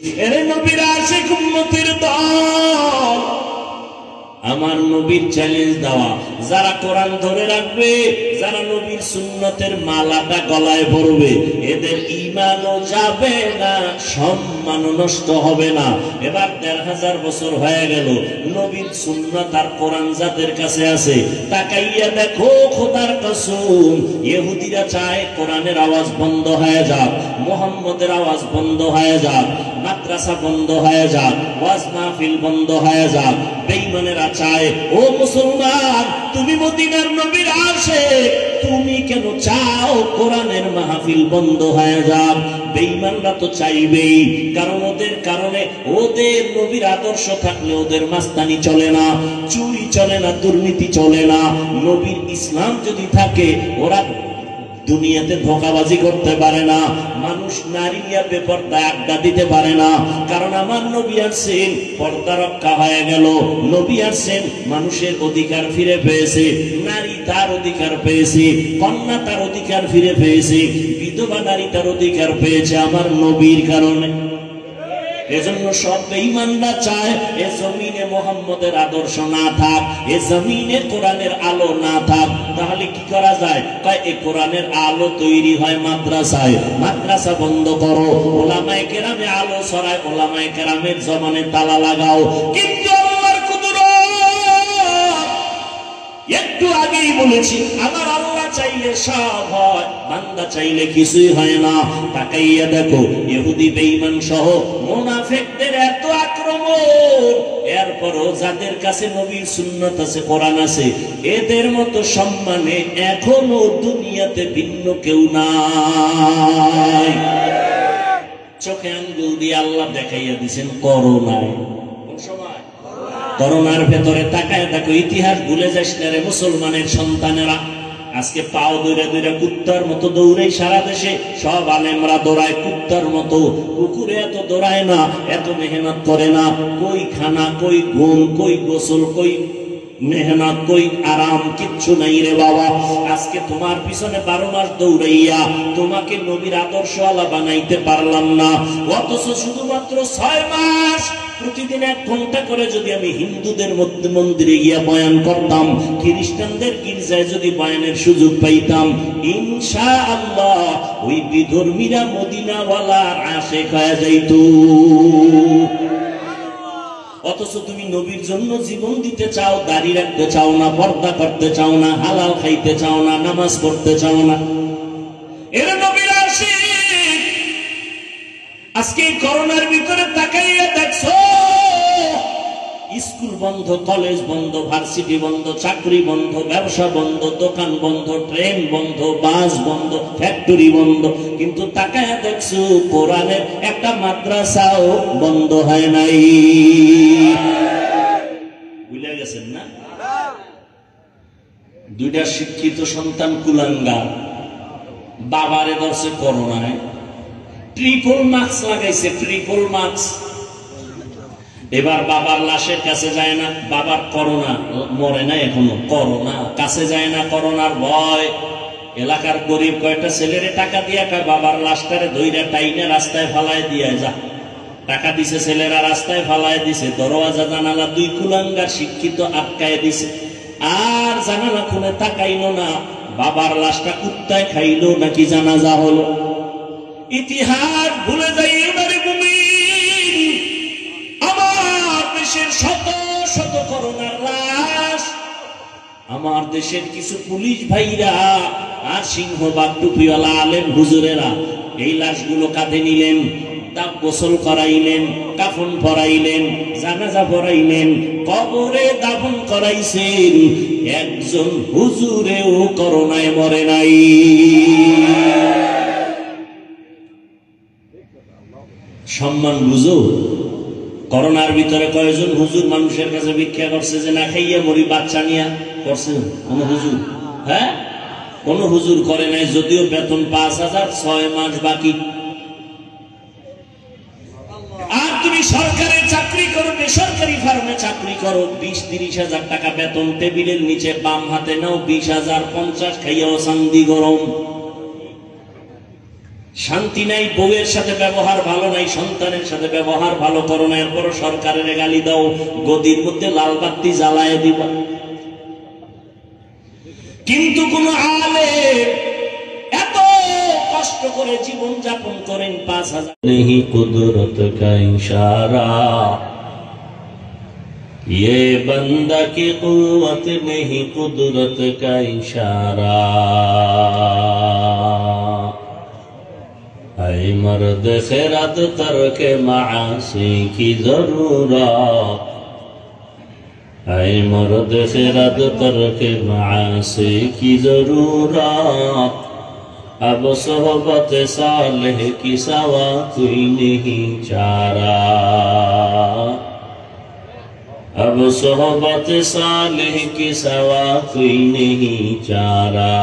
এরে নবীর আশিক উম্মতের দল, আমার নবীর চ্যালেঞ্জ দেওয়া, যারা কোরআন ধরে রাখবে, যারা নবীর সুন্নতের মালাটা গলায় পরবে, এদের ঈমানও যাবে না, সম্মানও নষ্ট হবে না। এবার ১৫০০ বছর হয়ে গেল, নবীর সুন্নত আর কোরআন যাদের কাছে আছে, তাকাইয়া দেখো খোদার কসম, ইহুদিরা চায় কোরআনের আওয়াজ বন্ধ হয়ে যাক, মুহাম্মদের আওয়াজ বন্ধ হয়ে যাক, মাদ্রাসা বন্ধ হয়ে যাক, ওয়াজ মাহফিল বন্ধ হয়ে যাক। বেঈমানেরা চায়, ও মুসলমান, তুমি মদিনার নবীর আশিক, তুমি কেন চাও কোরআনের মাহফিল বন্ধ হয়ে যাক? বেঈমানরা তো চাইবেই, কারণ ওদের কারণে, ওদের নবীর আদর্শ থাকলে ওদের মাস্তানি চলে না, চুরি চলে না, দুর্নীতি চলে না। নবীর ইসলাম যদি থাকে, ওরা দুনিয়াতে ধোঁকাবাজি করতে পারে না, মানুষ নারী নিয়ে বেপরদায় আড্ডা দিতে পারে না, কারণ আমার নবী আসছেন, পর্দা রক্ষা হয়ে গেল। নবী আসছেন, মানুষের অধিকার ফিরে পেয়েছে, নারী তার অধিকার পেয়েছে, কন্যা তার অধিকার ফিরে পেয়েছে, বিধবা নারী তার অধিকার পেয়েছে আমার নবীর কারণে। এজন্য সব বেঈমানরা চায় এ জমিনে মুহাম্মদের আদর্শ না থাক, এ জমিনে কোরআনের আলো না থাক। তাহলে কি করা যায়? কয় এই কোরআনের আলো তৈরি হয় মাদ্রাসায়, মাদ্রাসা বন্ধ করো, ওলামায়ে কেরামে আলো ছড়ায়, ওলামায়ে কেরামের জবানে তালা লাগাও। কিন্তু আল্লাহর কুদরত, একটু আগেই বলেছি, আমার আল্লাহ চাইলে সব হয়, বান্দা চাইলে কিছুই হয় না। তাকাইয়া দেখো, ইহুদি বেঈমান সহ মুনাফিকদের এত আক্রমণ, এরপরও যাদের কাছে নবীর সুন্নাত আছে, কোরআন আছে, এদের মতো সম্মানে এখনো দুনিয়াতে ভিন্ন কেউ নাই। চোখে আঙ্গুল দিয়ে আল্লাহ দেখাইয়া দিয়েছেন করোনায়। কোন সময়? করোনার ভেতরে তাকায় দেখো, ইতিহাস ভুলে যাস না রে মুসলমানের সন্তানেরা। আজকে পাও দৌড়ে দৌড়ে কুত্তার মতো দৌড়ে সারা দেশে সব আলেমরা দৌড়ায় কুত্তার মতো, কুকুরে এত দৌড়ায় না, এত মেহনত করে না। কই খানা, কই ঘুম, কই গোসল, কই মেহনত, কই আরাম, কিচ্ছু নাই রে বাবা। আজকে তোমার পিছনে ১২ মাস দৌড়াইয়া তোমাকে নবীর আদর্শওয়ালা বানাইতে পারলাম না, অথচ শুধুমাত্র ৬ মাস প্রতিদিন ১ ঘন্টা করে যদি আমি হিন্দুদের মধ্যে মন্দিরে গিয়া বয়ান করতাম, খ্রিস্টানদের গির্জায় যদি বয়ানের সুযোগ পাইতাম, ইনশাআল্লাহ ওই বিধর্মীরা মদিনাওয়ালার আশিক হয়ে যাইত। অথচ তুমি নবীর জন্য জীবন দিতে চাও, দাড়ি রাখতে চাও না, পর্দা করতে চাও না, হালাল খাইতে চাও না, নামাজ পড়তে চাও না। এরা নবীর আশিক। আজকে করোনার ভিতরে তাকাইয়া দেখছো, স্কুল বন্ধ, কলেজ বন্ধ, ভার্সিটি বন্ধ, চাকরি বন্ধ, ব্যবসা বন্ধ, দোকান বন্ধ, ট্রেন বন্ধ, বাস বন্ধ, ফ্যাক্টরি বন্ধ, কিন্তু তাকাইয়া দেখছো কোরআনের একটা মাদ্রাসাও বন্ধ হয় নাই। ভুলে গেছেন না? 2টা শিক্ষিত সন্তান কুলাঙ্গার, বাবারে ধরছে করোনায়, ট্রিপল মাস্ক লাগাইছে, ট্রিপল মাস্ক। এবার বাবার লাশের কাছে যায় না, বাবার করোনা, মরে না এখনো, করোনা কাছে যায় না, করোনার ভয়। এলাকার গরিব কয়েকটা ছেলেরে টাকা দিয়া কয় বাবার লাশটারে ধইরা টাইনা রাস্তায় ফালায় দিয়া যা। টাকা দিছে ছেলেরা, রাস্তায় ফালায় দিছে, দরওয়াজা জানালা 2 কুলাঙ্গার শিক্ষিত আটকায় দিছে। আর জানালা খুলে তাকাইলো না, বাবার লাশটা কুত্তায় খাইলো নাকি জানাজা হলো। ইতিহাস ভুলে যাই এবারে মুমিন। আমার দেশের শত শত করোনার লাশ, আমার দেশের কিছু পুলিশ ভাইরা আর সিংহবাগ টুপিওয়ালা আলেম হুজুরেরা এই লাশগুলো কাঁধে নিলেন, গোসল করাইলেন, কাফন পরাইলেন, জানাজা পরাইলেন, কবরে দাফন করাইছেন। একজন হুজুরেও করোনায় মরে নাই। সম্মান বুঝো। করোনার ভিতরে কয়েকজন হুজুর মানুষের কাছে ভিক্ষা করছে যে না খাইয়া মরি, বাচ্চা নিয়ে করছে কোন হুজুর? হ্যাঁ, কোন হুজুর করে নাই, যদিও বেতন ৫,০০০, ৬ মাস বাকি। আর তুমি সরকারি চাকরি করো, বেসরকারি ফার্মে চাকরি করো, ২০-৩০,০০০ টাকা বেতন, টেবিলের নিচে বাম হাতে নাও ২০,০০০, ৫০ খাইয়াও চান্দি গরম। শান্তি নাই, বউয়ের সাথে ব্যবহার ভালো নাই, সন্তানের সাথে ব্যবহার ভালো করো না, এরপর সরকারের গালি দাও, গদির মধ্যে লাল বাতি জ্বালায় দিবা। কিন্তু কোন আলেম এত কষ্ট করে জীবন যাপন করেন 5000 नहीं कुदरत का इशारा, ये बंदा की कुव्वत नहीं कुदरत का इशारा। ऐ मर्द खैरात करके मासी की जरूरत, ऐ मर्द खैरात करके मासी की जरूरत। अब सोहबत सालेह की सवा कोई नहीं चारा, अब सोहबत सालेह की सवा कोई नहीं चारा।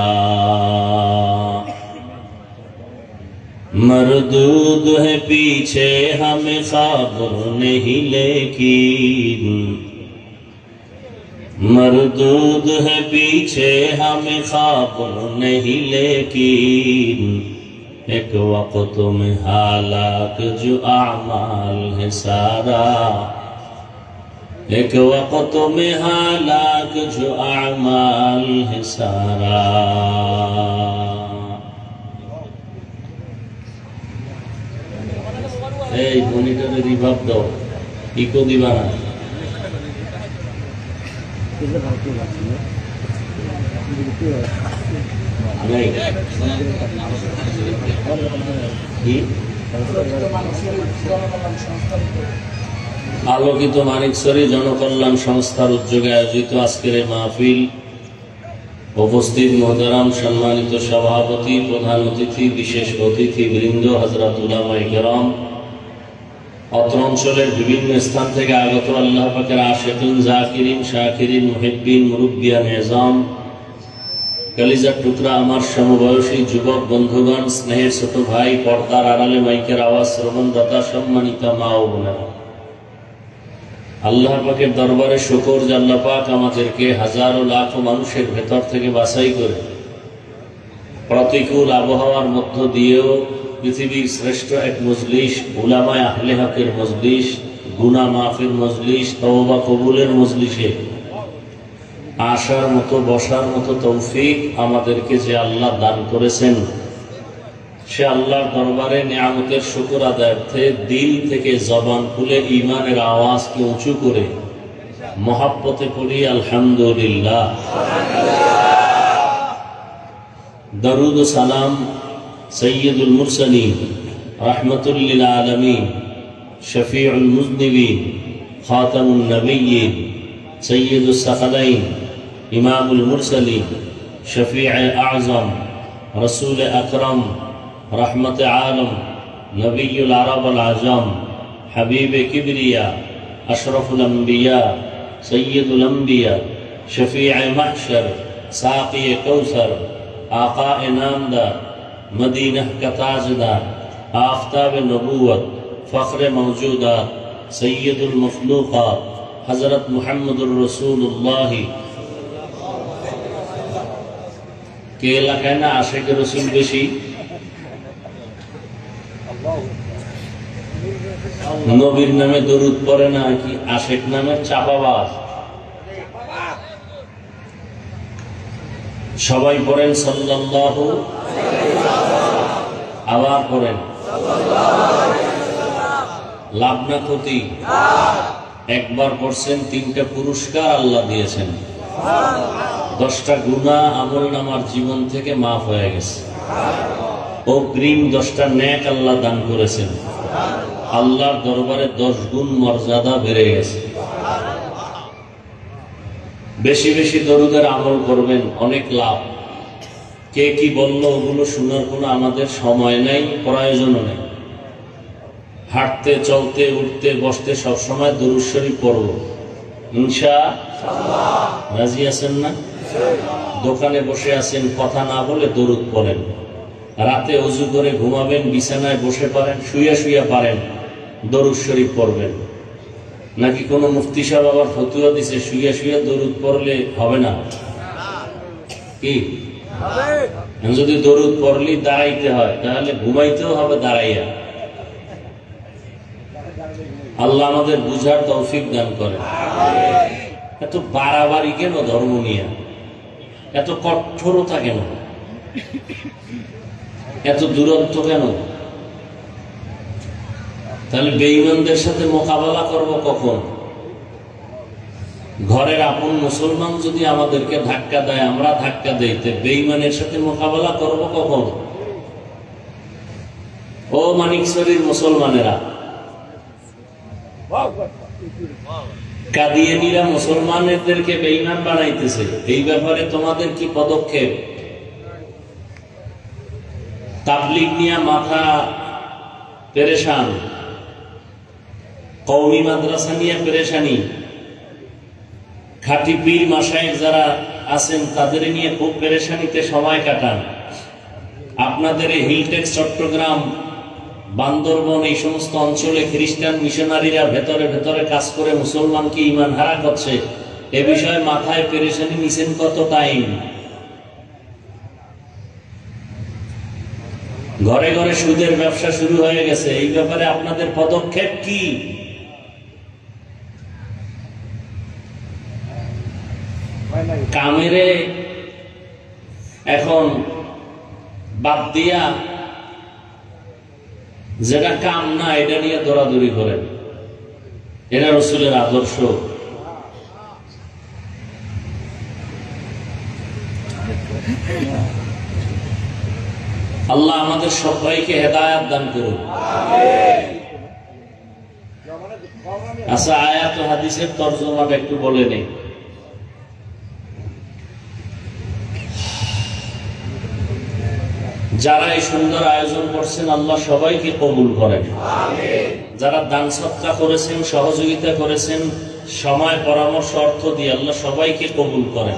मरदूद है पीछे हमें खबर नहीं लेकिन, मरदूद है पीछे हमें खबर नहीं लेकिन। एक वक्त में हालाक जो आमाल है सारा, एक वक्त में हालाक जो आमाल है सारा। এই মনিটরে রিভাব দাও, ইকো দিবা না। আলোকিত মানিকছড়ি জনকল্যাণ সংস্থার উদ্যোগে আয়োজিত আজকের এই মাহফিল, উপস্থিত মোহতারাম সম্মানিত সভাপতি, প্রধান অতিথি, বিশেষ অতিথি বৃন্দ, হযরত উলামায়ে কেরাম, অত্র অঞ্চলের বিভিন্ন স্থান থেকে আগত আল্লাহ পাকের আশিকিন, জাকিরিন, শাকিরিন, মুহিব্বিন, মুরব্বিয়ান এজাম, কলিজার টুকরা আমার সমবয়সী যুবক বন্ধুগণ, স্নেহের ছোট ভাই, পর্দার আড়ালে মাইকের আওয়াজ শ্রবণদাতা, সম্মানিতা মা ও বোনেরা, আল্লাহ পাকের দরবারে শুকর যে আল্লাহ পাক আমাদেরকে হাজারো লাখো মানুষের ভেতর থেকে বাছাই করে প্রতিকূল আবহাওয়ার মধ্য দিয়েও পৃথিবীর শ্রেষ্ঠ এক মজলিস, উলামায়ে আহলে হকের মজলিস, গুনাহ মাফের মজলিস, তওবা কবুলের মজলিসে আসার মতো, বসার মতো তৌফিক আমাদেরকে যে আল্লাহ দান করেছেন, সে আল্লাহর দরবারে নিয়ামতের শুকর আদায়ার্থে দিল থেকে জবান খুলে ঈমানের আওয়াজকে উঁচু করে মহাব্বতে পড়ি আলহামদুলিল্লাহ। দরুদ ও সালাম সৈয়দুল মুরসালিন, রাহমাতুল লিল আলামিন, শফিউল মুজনিবিন, খাতামুন নবিয়্যিন, সৈয়দুস সাকালাইন, ইমামুল মুরসালিন, শফিয়ে আযম, রাসূল আকরাম, রহমত আলম, নবিয়ুল আরব আল আজম, হাবিবে কিবরিয়া, আশরফুল আম্বিয়া, সৈয়দুল আম্বিয়া, শফিয়ে মাহশর, সাকিয়ে কৌসর, आका नामदार, मदीना का ताजदार, आफ्ताब नबूवत, फ़ख्र मौजूदात, सैयदुल मखलूक़ात, हज़रत मुहम्मदुर रसूलुल्लाह के एलाकाय ना आशिक रसूल बेशी, नबीर नामे दरूद पड़े ना कि आशिक नामे चापाबाज। সবাই পড়েন সাল্লাল্লাহু, আবার পড়েন লাভ না ক্ষতি। একবার পড়ছেন, 3টা পুরস্কার আল্লাহ দিয়েছেন, 10টা গুনাহ আমল নামার জীবন থেকে মাফ হয়ে গেছে, অগ্রিম 10টা নেক আল্লাহ দান করেছেন, আল্লাহর দরবারে 10 গুণ মর্যাদা বেড়ে গেছে। বেশি বেশি দরুদের আমল করবেন, অনেক লাভ। কে কি বলল ওগুলো শোনার কোনো আমাদের সময় নাই, প্রয়োজনও নেই। হাঁটতে, চলতে, উঠতে, বসতে সবসময় দরুদ শরীফ পড়ব ইনশাআল্লাহ। রাজি আছেন না? দোকানে বসে আছেন, কথা না বলে দরুদ পড়েন। রাতে ওযু করে ঘুমাবেন, বিছানায় বসে পারেন, শুয়ে শুয়ে পারেন, দরুদ শরীফ পড়বেন। নাকি কোন মুফতি সাহেব আবার ফতুয়া দিছে শুয়ে শুয়ে দরুদ পড়লে হবে না? কি যদি দরুদ পড়লি দাঁড়াইতে হয়, তাহলে ঘুমাইতেও হবে দাঁড়াইয়া। আল্লাহ আমাদের বুঝার তৌফিক দান করে। এত বাড়াবাড়ি কেন ধর্ম নিয়ে? এত কঠোরতা কেন? এত দূরত্ব কেন? তাহলে বেঈমানদের সাথে মোকাবেলা করব কখন? ঘরের আপন মুসলমান যদি আমাদেরকে ধাক্কা দেয়, আমরা ধাক্কা দেই, বেঈমানের সাথে মোকাবেলা করব কখন? ও মানিকছড়ির মুসলমানেরা, কাদিয়ানীরা মুসলমানদেরকে বেঈমান বানাইতেছে, এই ব্যাপারে তোমাদের কি পদক্ষেপ? তাবলীগ নিয়ে মাথা পেরেশান, কওমি মাদ্রাসা নিয়ে পেরেশানি, খাঁটি পীর মাশায়েখ যারা আছেন তাদের নিয়ে খুব পেরেশানিতে সময় কাটান। আপনাদের এই হিলটেক্স, চট্টগ্রাম, বান্দরবন, এই সমস্ত অঞ্চলে খ্রিস্টান মিশনারিরা ভেতরে ভেতরে কাজ করে মুসলমানকে ঈমান হারা করছে, এ বিষয়ে মাথায় পেরেশানি নিছেন কত টাইম? ঘরে ঘরে সুদের ব্যবসা শুরু হয়ে গেছে, এই ব্যাপারে আপনাদের পদক্ষেপ কি? কামেরে এখন বাদ দিয়া যেটা কাম না এটা নিয়ে দৌড়াদৌড়ি করেন, এটা রাসূলের আদর্শ। আল্লাহ আমাদের সবাইকে হেদায়েত দান করুন। আচ্ছা, আয়াত ও হাদিসের তরজমাটা একটু বলে নেই। যারা এই সুন্দর আয়োজন করছেন আল্লাহ সবাইকে কবুল করেন। যারা দান সদকা করেছেন, সহযোগিতা করেছেন, সময়, পরামর্শ, অর্থ দিয়ে আল্লাহ সবাইকে কবুল করেন।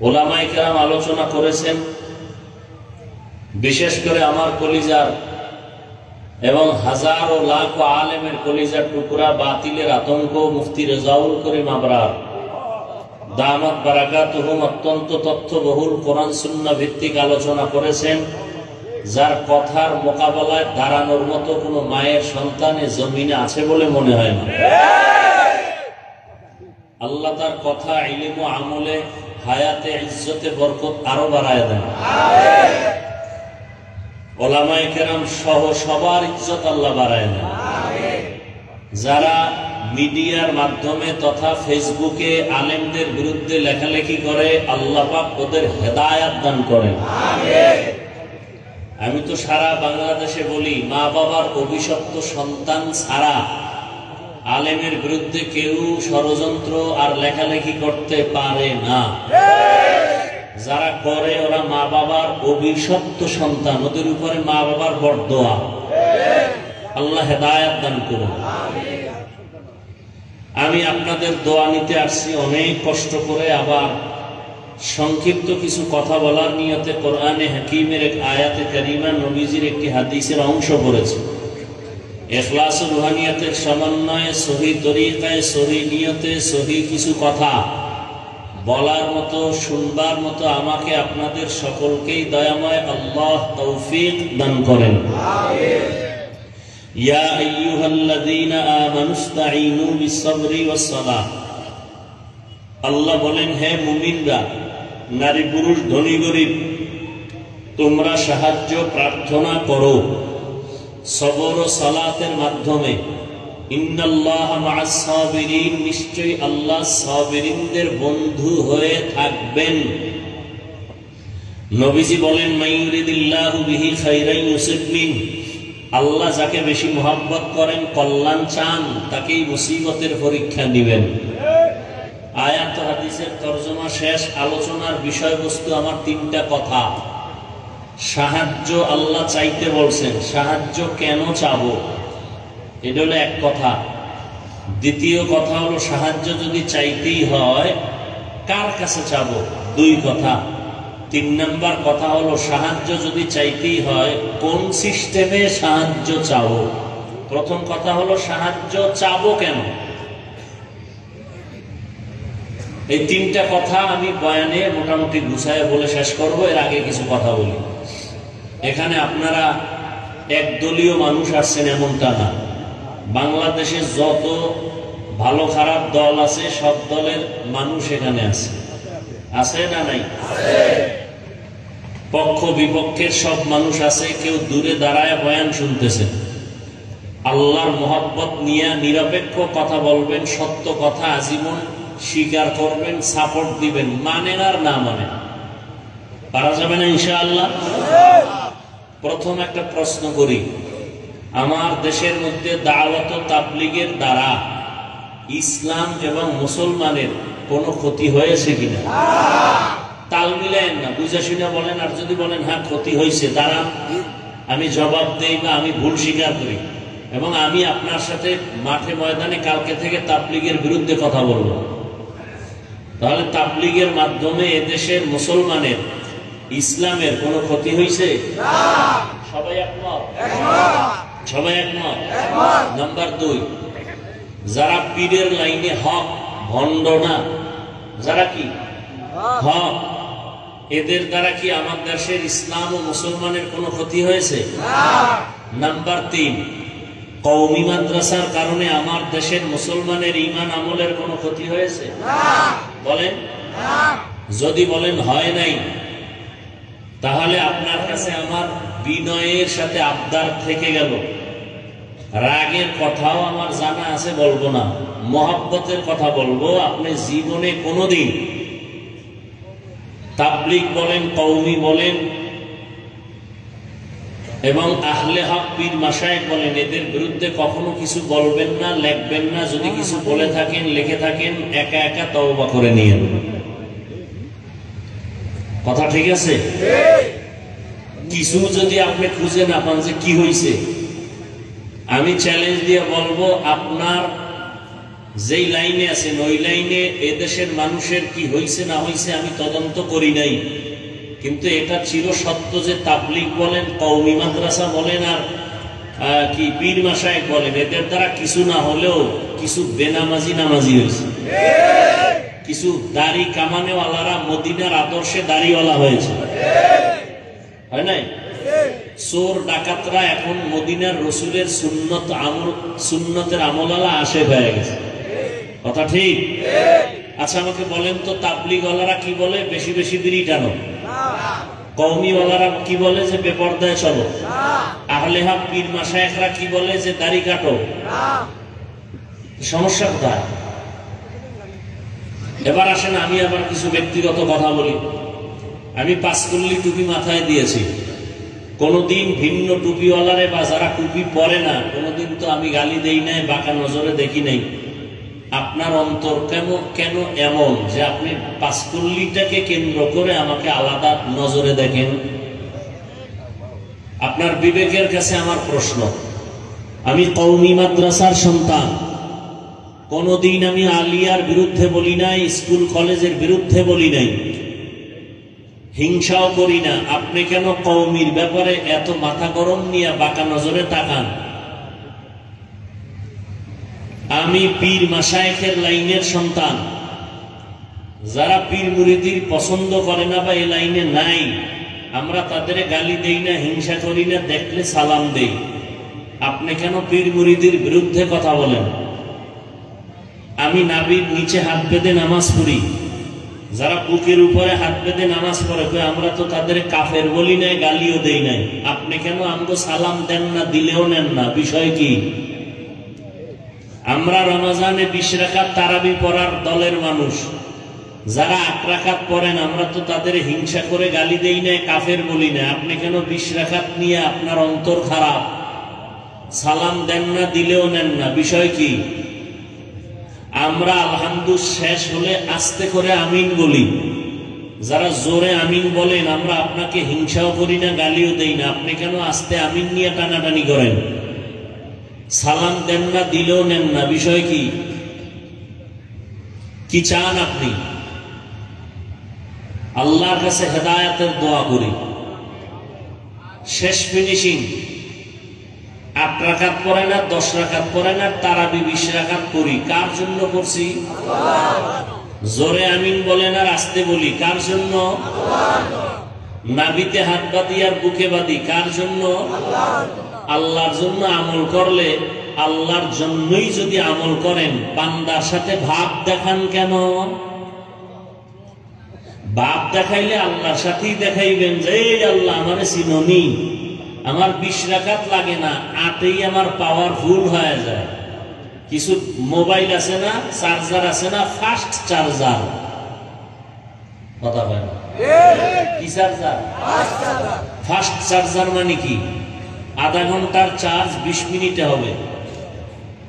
ওলামায়ে কেরাম আলোচনা করেছেন, বিশেষ করে আমার কলিজার এবং হাজার ও লাখ আলেমের কলিজার টুকরা বাতিলের আতঙ্ক মুফতি রেজাউল করিম আবরার দামাত বারাকাতুহুম অত্যন্ত তথ্যবহুল কোরআন সুন্নাহ ভিত্তিক আলোচনা করেছেন, যার কথার মোকাবেলায় দাঁড়ানোর মতো কোনো মায়ের সন্তানে জমিনে আছে বলে মনে হয় না। আল্লাহ তার কথা, ইলম ও আমলে, হায়াতে, ইজ্জতে, বরকত আরো বাড়ায় দেন। ওলামায়ে কেরাম সহ সবার ইজ্জত আল্লাহ বাড়ায় দেন। যারা মিডিয়ার মাধ্যমে তথা ফেসবুকে আলেমদের বিরুদ্ধে লেখালেখি করে, আল্লাহ পাক ওদের হেদায়েত দান করেন। আমি তো সারা বাংলাদেশে বলি, মা বাবার অভিশপ্ত সন্তান ছাড়া আলেমের বিরুদ্ধে কেউ ষড়যন্ত্র আর লেখালেখি করতে পারে না। যারা করে ওরা মা বাবার অভিশপ্ত সন্তান, ওদের উপরে মা বাবার বরদোয়া। আল্লাহ হেদায়েত দান করুন। আমি আপনাদের দোয়া নিতে আসছি অনেক কষ্ট করে, আবার সংক্ষিপ্ত কিছু কথা বলার নিয়তে কোরআনে হাকিমের এক আয়াতে কারিমা, নবীজির একটি হাদিসের অংশ পড়েছে। ইখলাস ও রুহানিয়াতের সমন্বয়ে, সহি তরিকায়, সহি নিয়তে, সহি কিছু কথা বলার মতো, শুনবার মতো আমাকে আপনাদের সকলকেই দয়াময় আল্লাহ তৌফিক দান করেন। ইয়া আইয়ুহাল্লাযীনা আমানুস্তাঈনু বিস-সাবরি ওয়াস-সালাহ। আল্লাহ বলেন, হে মুমিনরা, নারী পুরুষ, ধনী গরিব, তোমরা সাহায্য প্রার্থনা করো সবর ও সালাতের মাধ্যমে। ইন্নাল্লাহা মা'আস সাবিরিন, নিশ্চয়ই আল্লাহ সাবিরিনদের বন্ধু হয়ে থাকবেন। নবীজি বলেন, মাইয়ুরিদিল্লাহু বিহি খাইরান ইউসিব মিন, আল্লাহ যাকে বেশি মহব্বত করেন, কল্যাণ চান, তাকেই মুসিবতের পরীক্ষা দিবেন। আয়াত ও হাদিসের তরজমা শেষ। আলোচনার বিষয়বস্তু আমার তিনটা কথা। সাহায্য আল্লাহ চাইতে বলছেন, সাহায্য কেন চাবো, এটা হলো এক কথা। দ্বিতীয় কথা হলো, সাহায্য যদি চাইতেই হয় কার কাছে চাবো, দুই কথা। তিন নম্বর কথা হলো, সাহায্য যদি চাইতেই হয় কোন সিস্টেমে সাহায্য চাবো। প্রথম কথা হলো, সাহায্য চাবো কেন। এই তিনটা কথা আমি বয়ানে মোটামুটি গুছায় বলে শেষ করব। এর আগে কিছু কথা বলি। এখানে আপনারা একদলীয় মানুষ আসছেন এমনটা না। বাংলাদেশে যত ভালো খারাপ দল আছে সব দলের মানুষ এখানে আছে। আছে না নাই? পক্ষ বিপক্ষের সব মানুষ আছে। কেউ দূরে দাঁড়ায় বয়ান শুনতেছেন। আল্লাহর মহব্বত নিয়ে নিরপেক্ষ কথা বলবেন, সত্য কথা আজীবন স্বীকার করবেন, সাপোর্ট দিবেন। মানেন আর না মানেন, পারা যাবে না ইনশাআল্লাহ। প্রথম একটা প্রশ্ন করি, আমার দেশের মধ্যে দাওয়াত ও তাবলীগের দ্বারা ইসলাম এবং মুসলমানের কোনো ক্ষতি হয়েছে কিনা? তাল মিলেন না, বুঝে শুনে বলেন। আর যদি বলেন হ্যাঁ ক্ষতি হয়েছে, দ্বারা আমি জবাব দেই বা আমি ভুল স্বীকার করি, এবং আমি আপনার সাথে মাঠে ময়দানে কালকে থেকে তাবলীগের বিরুদ্ধে কথা বলবো। তাহলে তাবলীগের মাধ্যমে এদেশের মুসলমানের ইসলামের কোনো ক্ষতি হয়েছে? সবাই একমত? সবাই একমত? নাম্বার 2, যারা পীরের লাইনে হক, ভণ্ড না, যারা কি হক, এদের দ্বারা কি আমার দেশের ইসলাম ও মুসলমানের কোনো ক্ষতি হয়েছে? নাম্বার 3, কওমি মাদ্রাসার কারণে আমার দেশের মুসলমানের ঈমান আমলের কোনো ক্ষতি হয়েছে? বলেন। যদি বলেন হয় নাই, তাহলে আপনার কাছে আমার বিনয়ের সাথে আবদার থেকে গেল। রাগের কথাও আমার জানা আছে, বলবো না, মহব্বতের কথা বলবো। আপনি জীবনে কোনোদিন তাবলীগ বলেন, কওমি বলেন এবং আহলে হক পীর মাশায়েখ বলেন, এদের বিরুদ্ধে কখনো কিছু বলবেন না, লিখবেন না। যদি কিছু বলে থাকেন, লিখে থাকেন, একা একা তওবা করে নিয়েন। কথা ঠিক আছে? কিছু যদি আপনি খুঁজে না পান যে কি হয়েছে, আমি চ্যালেঞ্জ দিয়ে বলবো, আপনার যেই লাইনে আছেন ওই লাইনে এদেশের মানুষের কি হয়েছে না হয়েছে আমি তদন্ত করি নাই, কিন্তু এটা চির সত্য যে তাবলীগ বলেন, কওমি মাদ্রাসা বলেন আর কি পীর মাশায়েখ বলেন, এদের দ্বারা কিছু না হলেও কিছু বেনামাজি নামাজি হয়েছে। কিছু দাড়ি কামানেওয়ালারা মদিনার আদর্শে দাড়িওয়ালা হয়েছে, হয় নাই? চোর ডাকাতরা এখন মদিনার রসুলের সুন্নতের আমলালা আসে হয়ে গেছে। কথা ঠিক? আচ্ছা আমাকে বলেন তো, তাবলীগওয়ালারা কি বলে? বেশি বেশি বিড়ি টানো। কওমিওয়ালারা কি বলে? যে বেপরদায় চলো। আহলে হক পীর মাশায়েখরা কি বলে? যে দাড়ি কাটো। সমস্যা কোথায়? এবার আসেন আমি আবার কিছু ব্যক্তিগত কথা বলি। আমি পাঁচকল্লি টুপি মাথায় দিয়েছি, কোনদিন ভিন্ন টুপিওয়ালারে বা যারা টুপি পরে না কোনদিন তো আমি গালি দেই নাই, বাঁকা নজরে দেখি নাই। আপনার অন্তর কেন এমন যে আপনি পাঁচকল্লিটাকে কেন্দ্র করে আমাকে আলাদা নজরে দেখেন? আপনার বিবেকের কাছে আমার প্রশ্ন। আমি কওমি মাদ্রাসার সন্তান, কোনদিন আমি আলিয়ার বিরুদ্ধে বলি নাই, স্কুল কলেজের বিরুদ্ধে বলি নাই, হিংসাও করি না। আপনি কেন কওমির ব্যাপারে এত মাথা গরম নিয়ে বাঁকা নজরে তাকান? আমি পীর মাশায়েখের লাইনের সন্তান। যারা পীর মুরিদির পছন্দ করে না বা এই লাইনে নাই, আমরা তাদের গালি দেই না, হিংসা করি না, দেখলে সালাম দেই। আপনি কেন পীর মুরিদির বিরুদ্ধে কথা বলেন? আমি নাভির নিচে হাত বেঁধে নামাজ পড়ি, যারা বুকের উপরে হাত বেঁধে নামাজ পড়ে আমরা তো তাদের কাফের বলি নাই, গালিও দেই নাই। আপনি কেন আমগো সালাম দেন না, দিলেও নেন না? বিষয় কি? আমরা রমজানে 20 রাকাত তারাবি পড়ার দলের মানুষ, যারা 8 রাকাত পড়েন আমরা তো তাদের হিংসা করে গালি দেই নাই, কাফের বলি না। আপনি কেন 20 রাকাত নিয়ে আপনার অন্তর খারাপ, সালাম দেন না, দিলেও নেন না? বিষয় কি? আমরা আলহামদুলিল্লাহ শেষ হলে আস্তে করে আমিন বলি। যারা জোরে আমিন বলেন আমরা আপনাকে হিংসাও করি না, গালিও দেই না। আপনি কেন আস্তে আমিন নিয়ে টানাটানি করেন? সালাম দেন না, দিলেও নেন না? বিষয় কি? কি চান আপনি? আল্লাহর কাছে হেদায়েতের দোয়া করি। শেষ ফিনিশিং, 8 রাকাত পড়ে না, 10 রাকাত পড়ে না, তারাবি 20 রাকাত করি। কার জন্য করছি? জোরে আমিন বলেন আর আস্তে বলি, কার জন্য? নাভিতে হাত বাঁধি আর বুকে বাঁধি, কার জন্য? আল্লাহর জন্য আমল করলে আল্লাহর জন্যই যদি আমল করেন, বান্দার সাথে ভাব দেখান কেন? ভাব দেখাইলে আল্লাহর সাথেই দেখাইবেন যে এই আল্লাহ আমারে চিননি, আমার 20 রাকাত লাগে না, 8এই আমার পাওয়ারফুল হয়ে যায়। কিছু মোবাইল আছে না, চার্জার আছে না, ফাস্ট চার্জার, কথা বলেন কি চার্জার? ফাস্ট চার্জার মানে কি? আধা ঘন্টার চার্জ 20 মিনিটে হবে।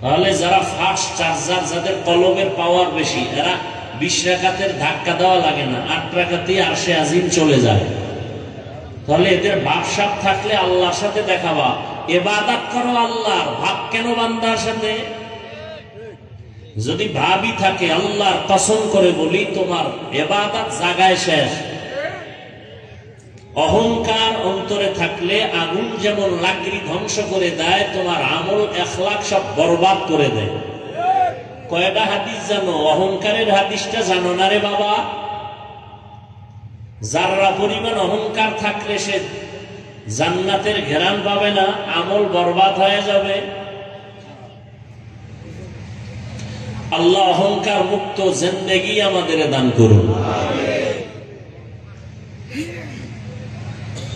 তাহলে যারা ফাস্ট চার্জার, যাদের কলমের পাওয়ার বেশি, এরা 20 রাকাতের ধাক্কা দেওয়া লাগে না, 8 রাকাতেই আরশে আজিম চলে যায়। তাহলে এদের ভাবসাব থাকলে আল্লাহর সাথে দেখাবা, ইবাদত করো আল্লাহর, ভাব কেন বান্দার সাথে? যদি ভাবই থাকে, আল্লাহর কসম করে বলি, তোমার ইবাদত জায়গায় শেষ। অহংকার অন্তরে থাকলে আগুন যেমন লাকড়ি ধ্বংস করে দেয়, তোমার আমল এখলাক সব বরবাদ করে দেয়। কয়টা হাদিস জানো? অহংকারের হাদিসটা জানো না রে বাবা? যারা পরিমাণ অহংকার থাকলে সে জান্নাতের ঘেরান পাবে না, আমল বরবাদ হয়ে যাবে। আল্লাহ অহংকার মুক্ত জিন্দেগি আমাদের দান করুন।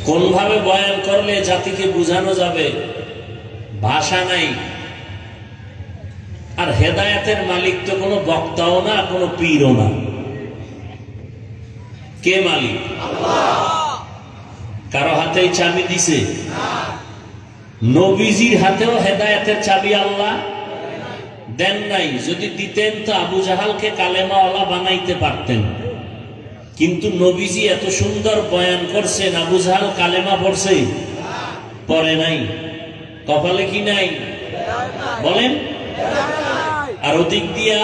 কোন ভাবে বয়ান করলে জাতিকে বুঝানো যাবে, ভাষা নাই। আর হেদায়েতের মালিক তো কোনো বক্তাও না, কোনো পীরও না। কে মালিক? কারো হাতে চাবি দিছে? নবীজির হাতেও হেদায়েতের চাবি আল্লাহ দেন নাই। যদি দিতেন তো আবু জাহালকে কালেমাওয়ালা বানাইতে পারতেন। কিন্তু নবীজি এত সুন্দর বয়ান করছেন, আবু জাহাল কালেমা পড়ছে? পড়ে নাই। কপালে কি নাই বলেন? আর ওদিক দিয়া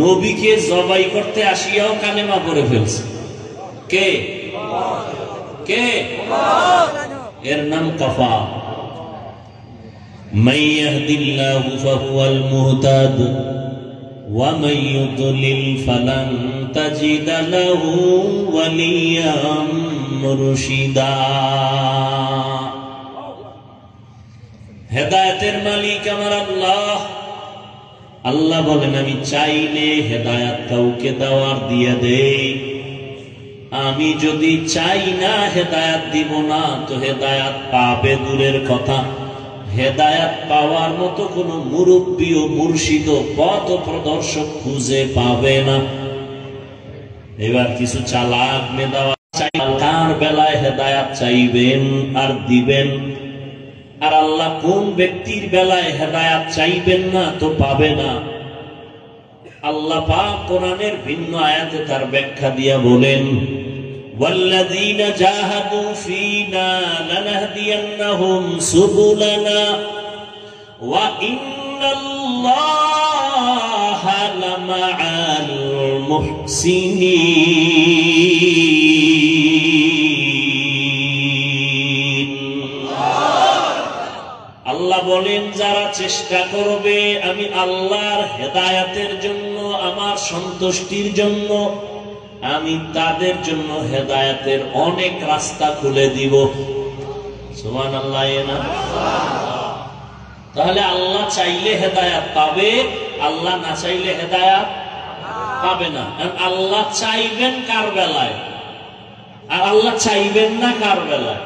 নবীকে জবাই করতে আসিয়াও কালেমা পড়ে ফেলছে। কে কে? এর নাম কফা। মান ইয়াহদিল্লাহু ফাহুয়াল মুহতাদ ওয়া মান ইউদ্লিল ফালান তাজিদা লাহু ওয়ালিয়াম মুরশিদা। হেদায়েতের মালিক আমার আল্লাহ। আল্লাহ বলেন, আমি চাইলে হেদায়াত কাউকে দেওয়ার দিয়ে দেই, আমি যদি চাই না হেদায়াত দিব না, তো হেদায়াত পাবে দূরের কথা, হেদায়াত পাওয়ার মতো কোন মুরব্বী ও মুর্শিদ ও পথ প্রদর্শক খুঁজে পাবে না। এবার কিছু চালাক মেধাওয়া চাই, কার বেলায় হেদায়াত চাইবেন আর দিবেন, আর আল্লাহ কোন ব্যক্তির বেলায় হেদায়াত চাইবেন না তো পাবে না। আল্লাহ পাক কোরআনের ভিন্ন আয়াতে তার ব্যাখ্যা দিয়া বলেন, ওয়াল্লাযীনা জাহাদু ফীনা লানাহদিয়ান্নাহুম সুবুলানা ওয়া ইন্নাল্লাহা লামাআল মুহসিনিন। আল্লাহ বলেন, যারা চেষ্টা করবে আমি আল্লাহর হেদায়াতের জন্য, আমার সন্তুষ্টির জন্য, আমি তাদের জন্য হেদায়াতের অনেক রাস্তা খুলে দিব। সুবহানাল্লাহ। না তাহলে আল্লাহ চাইলে হেদায়াত পাবে, আল্লাহ না চাইলে হেদায়াত পাবে না। আল্লাহ চাইবেন কার বেলায়, আর আল্লাহ চাইবেন না কার বেলায়?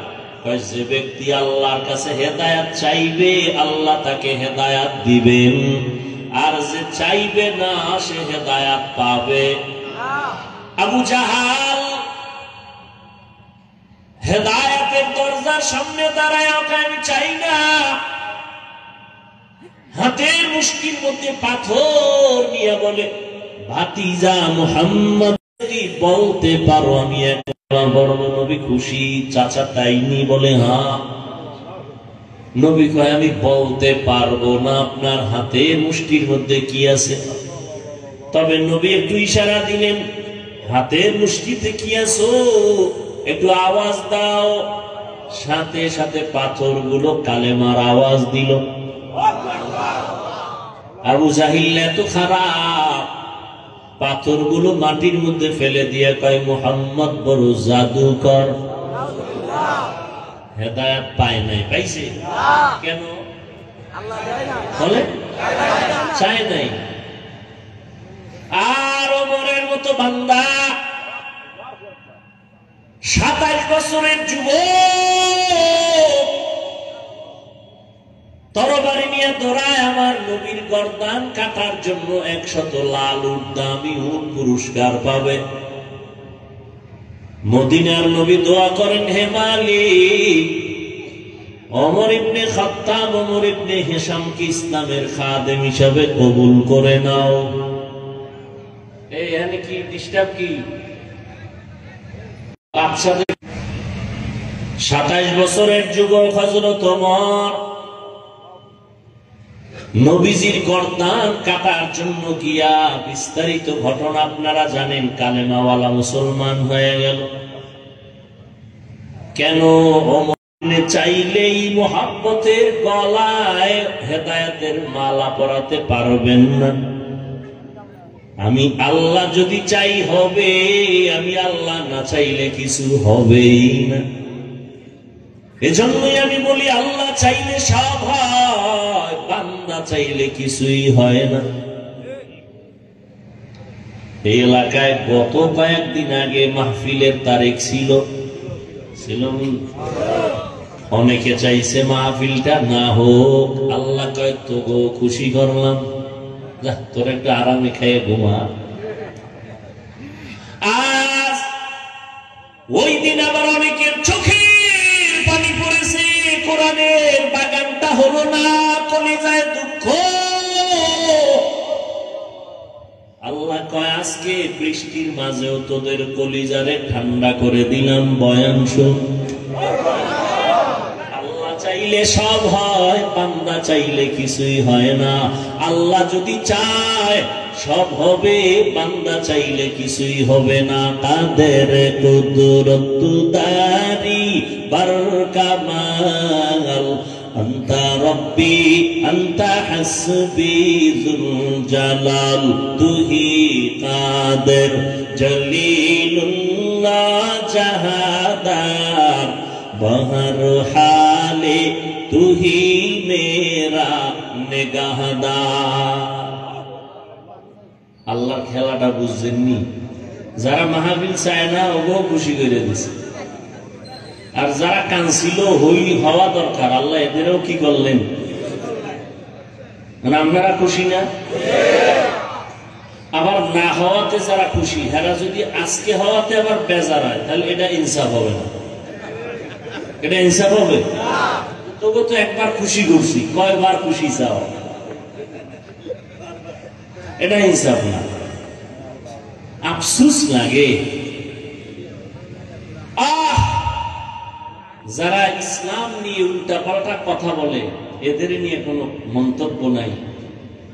যে ব্যক্তি আল্লাহর কাছে হেদায়াত চাইবে, আল্লাহ তাকে হেদায়াত দিবেন, আর যে চাইবে না সে হেদায়াত পাবে। আবু জাহাল হেদায়াতের দরজার সামনে দাঁড়ায়, আমি চাই না, হাতের মুষ্টির মধ্যে পাথর নিয়ে বলে, ভাতিজা মুহাম্মদ যদি বলতে পারো আমি একবার বড় নবী খুশি। চাচা তাইনি? বলে হ্যাঁ। নবী কয়, আমি বলতে পারবো না আপনার হাতের মুষ্টির মধ্যে কি আছে। তবে নবী একটু ইশারা দিলেন, হাতের মুষ্টিতে কি আছো, একটু আওয়াজ দাও। সাথে সাথে পাথরগুলো কালেমার আওয়াজ দিল। আবু জাহিল এত খারাপ, পাথরগুলো মাটির মধ্যে ফেলে দিয়ে কয় মুহাম্মদ বড় জাদুকর। হেদায়েত পায় নাই, পাইছে কেন? বলে চায় নাই। আর ওমরের মতো বান্দা 27 বছরের যুবক তরবারি নিয়ে দৌড়ায় আমার নবীর গর্দান কাটার জন্য 100 লাল উট, দামি উট পুরস্কার পাবে। মদিনার নবী দোয়া করেন, হে মালিক, ওমর ইবনে খাত্তাব, ওমর ইবনে হিশামকে ইসলামের খাদেম হিসাবে কবুল করে নাও। এখানে কি ডিস্টার্ব কি? 27 বছরের যুবক হযরত ওমর নবীজির গর্দান কাটার জন্য গিয়া, বিস্তারিত ঘটনা আপনারা জানেন, কালেমাওয়ালা মুসলমান হয়ে গেল। কেন? ওমর চাইলেই মুহাব্বতের গলায় হেদায়েতের মালা পরাতে পারবেন না। আমি আল্লাহ যদি চাই হবে, আমি আল্লাহ না চাইলে কিছু হবেই না। এজন্যই আমি বলি, আল্লাহ চাইলে সব হয়, বান্দা চাইলে কিছুই হয় না। এই এলাকায় গত কয়েকদিন আগে মাহফিলের তারিখ ছিল। অনেকে চাইছে মাহফিলটা না হোক, আল্লাহ কয় তো গো খুশি করলাম, যা তোর একটা আরামে খেয়ে ঘুমা। আজ ওই দিন আবার অনেকের চোখের পানি পড়েছে, কোরআনের বাগানটা হলো না, কলিজায় দুঃখ। আল্লাহ কয় আজকে বৃষ্টির মাঝেও তোদের কলিজারে ঠান্ডা করে দিলাম, বয়ান শুন। আল্লাহ চাইলে সব হয়, বান্দা চাইলে কিছুই হয় না। আল্লাহ যদি চায় সব হবে, বান্দা চাইলে কিছুই হবে না। কাদের কুদরত দারি বরকামাল, আন্তা রব্বি আন্তা হাসবি যুল জালাল, তুহি কাদের জলিলুল্লাহ জাহাদার, বহর হালে তুহি মেরা নিগাহদার। আল্লাহর খেলাটা বুঝছেননি? যারা মাহফিল চায় না ওগো খুশি করে দিছে, আর যারা কাঁদছিল হওয়া দরকার, আল্লাহ এদেরও কি করলেন? মানে আপনারা খুশি না? আবার না হওয়াতে যারা খুশি, হেরা যদি আজকে হওয়াতে আবার বেজার হয়, তাহলে এটা ইনসাফ হবে না। এটা ইনসাফ হবে? তবু তো একবার খুশি করছি, কয়বার খুশি চাও? এটা ইনসাফ না। আফসোস লাগে। যারা ইসলাম নিয়ে উল্টাপাল্টা কথা বলে, এদের নিয়ে কোনো মন্তব্য নাই।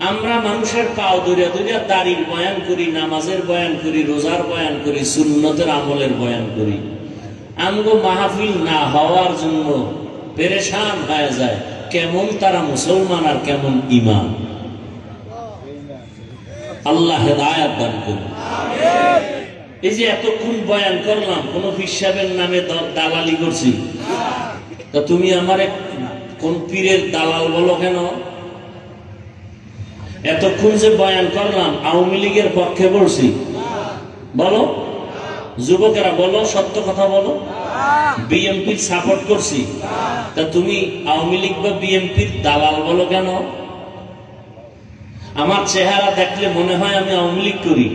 আমরা মানুষের পাও দরিয়া দরিয়া দাড়ির বয়ান করি, নামাজের বয়ান করি, রোজার বয়ান করি, সুন্নতের আমলের বয়ান করি। আমগো মাহফিল না হওয়ার জন্য পেরেশান হয়ে যায়। কেমন তারা মুসলমান আর কেমন ঈমান। আল্লাহ হেদায়েত দান করুন। এই যে এতক্ষণ বয়ান করলাম, কোন পীর সাহেবের নামে দালালি করছি? তা তুমি আমারে কোন পীরের দালাল বলো কেন? এতক্ষণ যে বয়ান করলাম আওয়ামী লীগের পক্ষে বলছি বলো? যুবকেরা বলো, সত্য কথা বলো। বিএনপির সাপোর্ট করছি, তা তুমি আওয়ামী লীগ বা বিএনপির দালাল বলো কেন? আমার চেহারা দেখলে মনে হয় আমি আওয়ামী লীগ করি,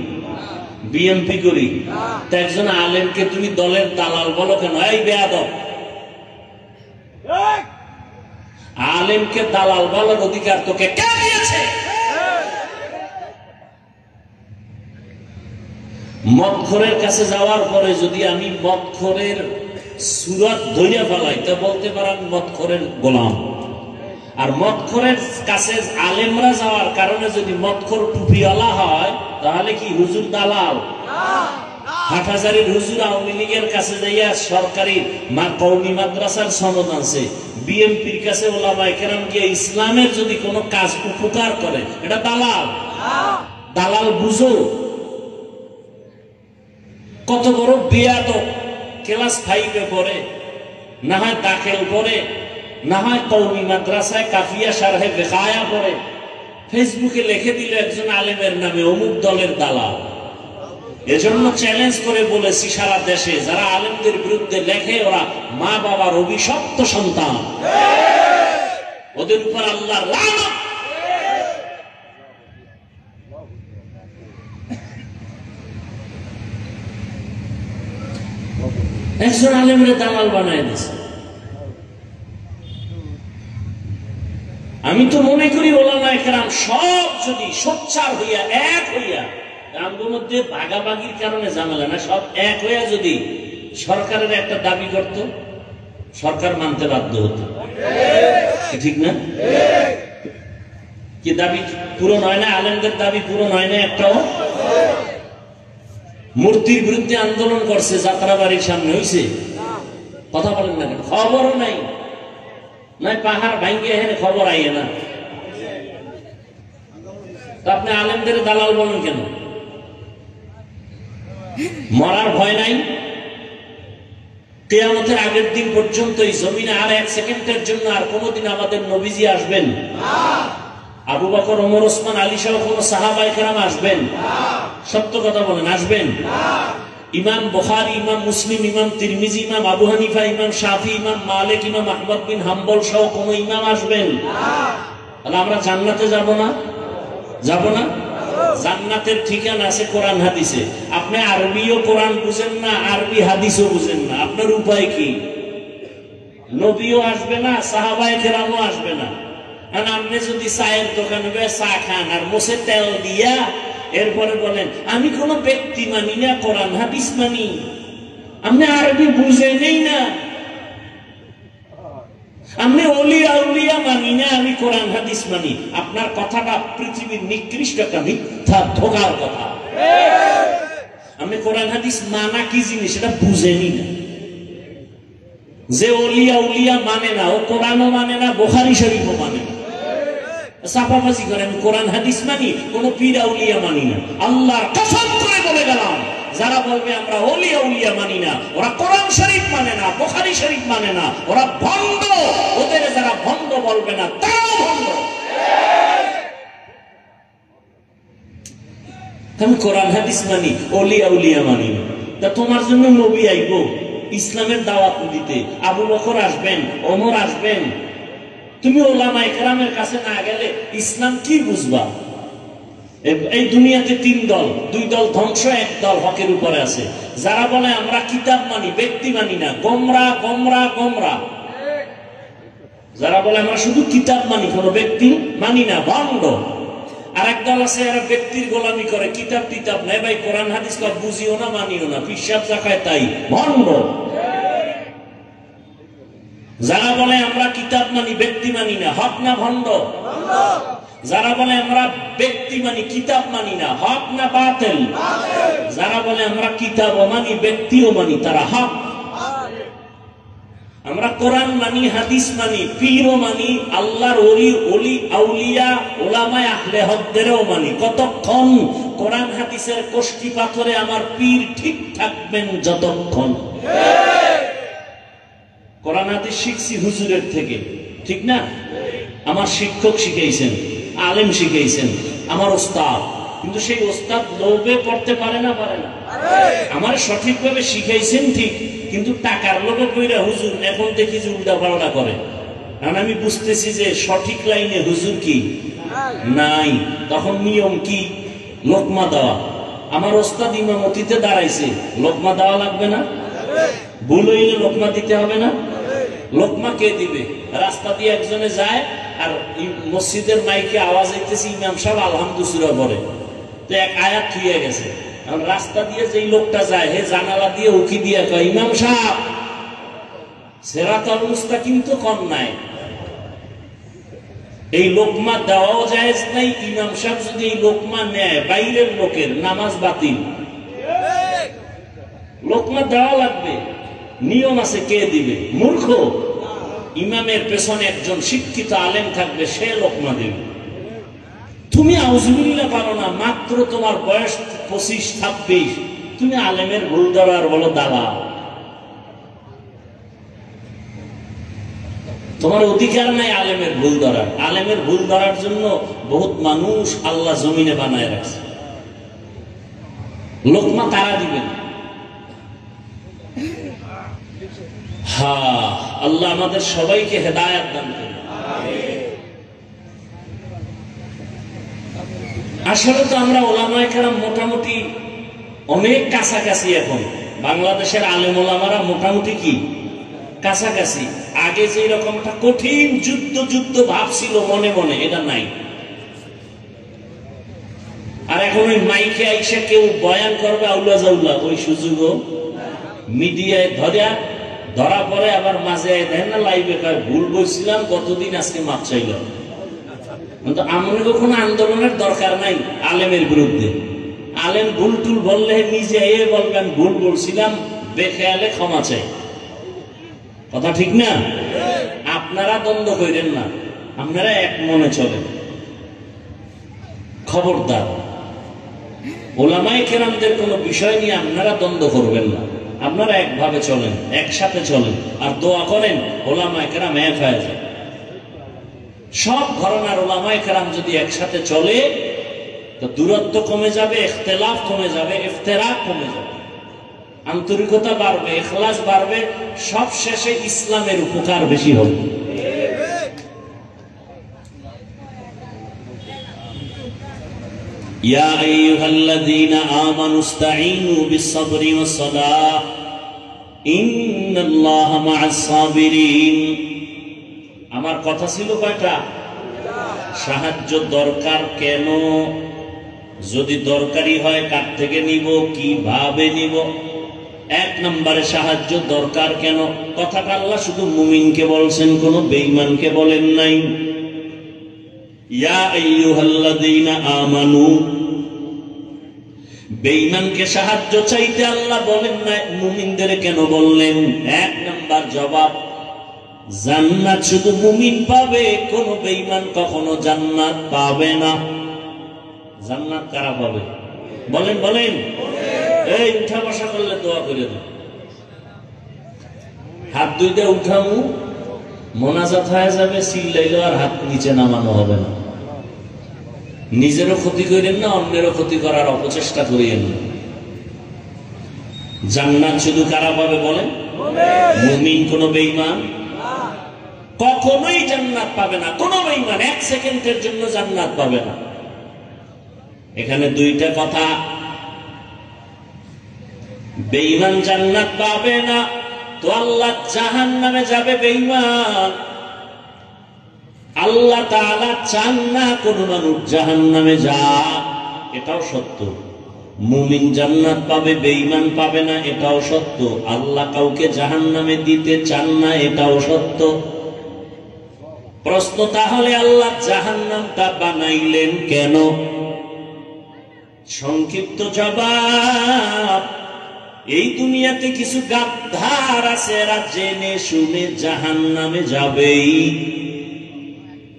বিএনপি করি, তা একজন আলেমকে তুমি দলের দালাল বলো কেন? এই বেয়াদব! আলেমকে দালাল বলার অধিকার তোকে কে দিয়েছে? মদখোরের কাছে যাওয়ার পরে যদি আমি মদখোরের সুরত ধইয়া ফেলাই, তা বলতে পারেন আমি মদখোরের গোলাম। আর মদখোরের কাছে আলেমরা যাওয়ার কারণে যদি মদখোর টুপিওয়ালা হয়, তাহলে কি হুজুর দালাল? হাটহাজারীর হুজুর আওয়ামী লীগের কাছে যাইয়া সরকারি কওমি মাদ্রাসার সনদ আনছে, বিএনপির কাছে ওলামায়ে কেরাম গিয়ে ইসলামের যদি কোনো কাজ উপকার করে, এটা দালাল। দালাল বুঝো, কত বড় বেয়াদব, ক্লাস 5-এ পড়ে, না হয় দাখিল পড়ে, না হয় কওমি মাদ্রাসায় কাফিয়া শারহে বেকায়া পড়ে, ফেসবুকে লিখে দিল একজন আলেমের নামে অমুক দলের দালাল। এজন্য চ্যালেঞ্জ করে বলেছি সারা দেশে যারা আলেমদের বিরুদ্ধে লেখে ওরা মা বাবার অভিশপ্ত সন্তান, ওদের উপর আল্লাহর লানত। একজন আলেমের দালাল বানায় দিছে। আমি তো মনে করি ওলামায়ে কেরাম সব যদি সোচ্চার হইয়া এক হইয়া, আমগোর মধ্যে ভাগাভাগির কারণে ঝামেলা না, সব এক হইয়া যদি সরকারের একটা দাবি করত, সরকার মানতে বাধ্য হতো। ঠিক না? কি দাবি পূরণ হয় না? আলেমদের দাবি পূরণ হয় না একটাও? মূর্তির বিরুদ্ধে আন্দোলন করছে, যাত্রাবাড়ির সামনে হইছে, কথা বলেন না কেন? খবরও নাই, নয় পাহাড় ভাঙ্গে এখানে খবর আইয়ে না। আপনি আলেমদের দালাল বলেন কেন? মরার ভয় নাই? কিয়ামতের আগের দিন পর্যন্ত এই জমিনে আর 1 সেকেন্ডের জন্য আর কোনোদিন আমাদের নবীজি আসবেন না। আবু বকর, ওমর, ওসমান, আলী সহ কোন সাহাবায়ে কেরাম আসবেন না। সত্য কথা বলেন, আসবেন না। ইমাম বুখারী, ইমাম মুসলিম, ইমাম তিরমিজি, ইমাম আবু হানিফা, ইমাম শাফি, ইমাম মালিক, ইমাম আহমদ বিন হাম্বল সহ কোন ইমাম আসবেন না। তাহলে আমরা জান্নাতে যাব না? যাব না? জান্নাতের ঠিকানা আছে কোরআন হাদিসে। আপনি আরবিও কোরআন বুঝেন না, আরবি হাদিসও বুঝেন না, আপনার উপায় কি? নবীও আসবে না, সাহাবায়ে কেরামও আসবে না। আর আপনি যদি চায়ের দোকানে চা খান আর মোষে তেল দিয়া এরপরে বলেন আমি কোন ব্যক্তি মানি না, কোরআন হাদিস মানি, আপনি আরবি বুঝে নেই না, আমি ওলিয়া উলিয়া মানি না, আমি কোরআন হাদিস মানি, আপনার কথাটা পৃথিবীর নিকৃষ্ট একটা মিথ্যা ধোঁকার কথা। আমি কোরআন হাদিস মানা কি জিনিস সেটা বুঝেনি না। যে ওলিয়া উলিয়া মানে না, ও কোরআনও মানে না, বুখারী শরীফও মানে না, চাপাবাজি করে আমি কোরআন হাদিস মানি, কোন পীর আউলিয়া মানি না। আল্লাহর কসম করে বলে গেলাম, যারা বলবে আমরা ওলিয়া উলিয়া মানি না, ওরা কোরআন শরীফ মানে না, বুখারী শরীফ মানে না, ওরা ভণ্ড। ওদের যারা ভণ্ড বলবে না তারাও ভণ্ড। আমি কোরআন হাদিস মানি, ওলিয়া উলিয়া মানি না। তা তোমার জন্য নবী আইব ইসলামের দাওয়াত দিতে, আবু বকর আসবেন, ওমর আসবেন, তুমি ওলামায়ে কেরামের কাছে না গেলে ইসলাম কি বুঝবা? এই দুনিয়াতে 3 দল, 2 দল ধ্বংস, 1 দল হকের উপরে আছে। যারা বলে আমরা কিতাব মানি, ব্যক্তি মানি না, গোমরা গোমরা গোমরা। যারা বলে আমরা শুধু কিতাব মানি, কোন ব্যক্তি মানি না, ভণ্ড। আর এক দল আছে এরা ব্যক্তির গোলামি করে, কিতাব টিতাব নাই, ভাই কোরআন হাদিস বুঝিও না, মানিও না, পিশাব জাকায় তাই, ভণ্ড। যারা বলে আমরা কিতাব মানি, ব্যক্তি মানি না, হক না ভণ্ড? যারা বলে আমরা ব্যক্তি মানি, কিতাব মানি না, হক না বাতিল? যারা বলে আমরা কিতাবও মানি, ব্যক্তিও মানি, তারা হক। আমরা কোরআন মানি, হাদিস মানি, পীরও মানি, আল্লাহর ওলি ওলি আউলিয়া ওলামায়ে আহলে হকদেরও মানি। কতক্ষণ? কোরআন হাদিসের কষ্টি পাথরে আমার পীর ঠিক থাকবেন যতক্ষণ। কোরআন হাদিস শিখছি হুজুরের থেকে, ঠিক না? আমার শিক্ষক শিখাইছেন, আলেম শিখাইছেন, আমার ওস্তাদ। কিন্তু সেই ওস্তাদ লোভে পড়তে পারে না, পারে না। আমার সঠিকভাবে শিখাইছেন ঠিক, কিন্তু টাকার লোভে কইরা হুজুর এখন দেখি যে উল্টা পাল্টা করে। কারণ আমি বুঝতেছি যে সঠিক লাইনে হুজুর কি নাই। তখন নিয়ম কি? লোকমা দেওয়া। আমার ওস্তাদ ইমামতিতে দাঁড়াইছে, লোকমা দেওয়া লাগবে না? ভুল হইলে লোকমা দিতে হবে না? লোকমা কে দিবে? রাস্তা দিয়ে একজনে যায় আর মসজিদের মাইকে আওয়াজ হইতেছে ইমাম সাহেব আলহামদুলিল্লাহ বলে, তো এক আয়াত থুয়ে গেছে। রাস্তা দিয়ে যেই লোকটা যায় হে জানালা দিয়ে উকি দিয়ে কয় ইমাম সাহেব সিরাতাল মুস্তাকিম তো কম নাই। এই লোকমা দেওয়াও জায়েজ নাই। ইমাম সাহেব যদি এই লোকমা নেয় বাইরের লোকের, নামাজ বাতিল। লোকমা দেওয়া লাগবে, নিয়ম আছে, কে দিবে? মূর্খ। ইমামের পেছনে একজন শিক্ষিত আলেম থাকবে, সে লোকমা দেবে। তুমি আউযুবিল্লাহ পারো না, মাত্র তোমার বয়স 25-26, তুমি আলেমের ভুল ধরো আর বলো দালাল। তোমার অধিকার নাই আলেমের ভুল ধরার। আলেমের ভুল ধরার জন্য বহুত মানুষ আল্লাহ জমিনে বানায় রাখছে, লোকমা তারা দিবেন। হ্যাঁ, আল্লাহ আমাদের সবাইকে হেদায়েত দান করুন। আসলে তো আমরা ওলামায়ে কেরাম মোটামুটি অনেক কাছাকাছি। এখন বাংলাদেশের আলেম ওলামারা মোটামুটি কি কাছাকাছি। আগে যে রকমটা কঠিন যুদ্ধ ভাব ছিল মনে মনে, এটা নাই। আর এখন ওই মাইকে আইসা কেউ বয়ান করবে আউলা জাউলা, ওই সুযোগও মিডিয়ায় ধরা পড়ে। আবার মাঝে দেখেন না লাইভে কয় ভুল বলছিলাম কতদিন, আজকে মাপ চাইলাম। কিন্তু আমার কোনো আন্দোলনের দরকার নাই আলেমের বিরুদ্ধে। আলেম ভুল টুল বললে নিজে বলবেন ভুল বলছিলাম, বেখেয়ালে ক্ষমা চাই। কথা ঠিক না? আপনারা দ্বন্দ্ব করেন না, আপনারা এক মনে চলেন। খবরদার, ওলামায়ে কেরামদের কোন বিষয় নিয়ে আপনারা দ্বন্দ্ব করবেন না। আপনারা একভাবে চলেন, একসাথে চলেন, আর দোয়া করেন ওলামায়ে কেরাম এক হয়ে যায়। সব ঘরানার ওলামায়ে কেরাম যদি একসাথে চলে তো দূরত্ব কমে যাবে, ইখতিলাফ কমে যাবে, ইফতিরাক কমে যাবে, আন্তরিকতা বাড়বে, ইখলাস বাড়বে, সব শেষে ইসলামের উপকার বেশি হবে। ইয়া আইয়ুহাল্লাযীনা আমানু ইসতাঈনু বিস-সাবরি ওয়াস-সালাহ ইন্নাল্লাহা মা'আস সাবিরিন। আমার কথা ছিল কয়টা? সাহায্য দরকার কেন? যদি দরকারি হয় কার থেকে নিব, কিভাবে নিব? এক নম্বরে সাহায্য দরকার কেন? কথাটা আল্লাহ শুধু মুমিনকে বলছেন, কোন বেঈমানকে বলেন নাই। ইয়া আইয়ুহাল্লাযীনা আমানু, বেঈমানকে সাহায্য চাইতে আল্লাহ বলেন না, মুমিনদের কেন বললেন? এক নাম্বার জবাব, জান্নাত শুধু মুমিন পাবে, কোন বেঈমান কখনো জান্নাত পাবে না। জান্নাত কারা পাবে? বলেন বলেন। এই উঠা বসা করলে দোয়া করে দেব, হাত দুইটা উঠামু, মোনাজাত হয়ে যাবে, চিল্লাইলেও আর হাত নিচে নামানো হবে না। নিজেরও ক্ষতি করেন না, অন্যেরও ক্ষতি করার অপচেষ্টা করিয়েন না। জান্নাত শুধু কারা পাবে বলেন? মুমিন। কোন বেঈমান কখনোই জান্নাত পাবে না। কোন বেঈমান এক সেকেন্ডের জন্য জান্নাত পাবে না। এখানে দুইটা কথা, বেঈমান জান্নাত পাবে না তো আল্লাহ জাহান্নামে যাবে বেঈমান। আল্লাহ তাআলা চান না কোন মানুষ জাহান্নামে যাক, এটাও সত্য। মুমিন জান্নাত পাবে, বেঈমান পাবে না, এটাও সত্য। আল্লাহ কাউকে জাহান্নামে দিতে চান না, এটাও সত্য। প্রশ্ন তাহলে আল্লাহ জাহান্নামটা বানাইলেন কেন? সংক্ষিপ্ত জবাব, এই দুনিয়াতে কিছু গাদ্দার আছে, এরা জেনে শুনে জাহান্নামে যাবেই।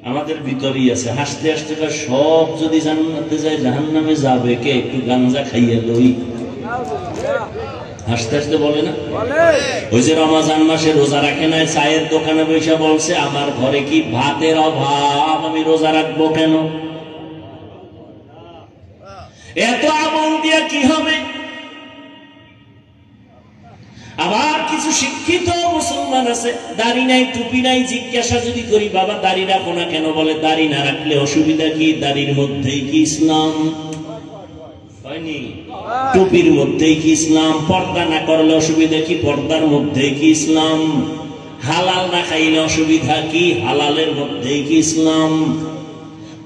আমাদের ভিতরেই আছে, হাসতে হাসতে সব যদি জান্নাতে যায় জাহান্নামে যাবে কে? একটু গাঞ্জা খাইয়ে লই। হাসতে হাসতে বলে না? ওই যে রমজান মাসে রোজা রাখে নাই, চায়ের দোকানে বসে বলছে আমার ঘরে কি ভাতের অভাব, আমি রোজা রাখবো কেন? এত আমল দিয়া কি হবে? আবার কিছু শিক্ষিত মুসলমান আছে, দাড়ি নাই, টুপি নাই, জিজ্ঞাসা যদি করি বাবা দাড়ি রাখো না কেন, বলে দাড়ি না রাখলে অসুবিধা কি? দাড়ির মধ্যেই কি ইসলাম? হয়নি? টুপির মধ্যেই কি ইসলাম? পর্দা না করলে অসুবিধা কি? পর্দার মধ্যেই কি ইসলাম? হালাল না খাইলে অসুবিধা কি? হালালের মধ্যেই কি ইসলাম?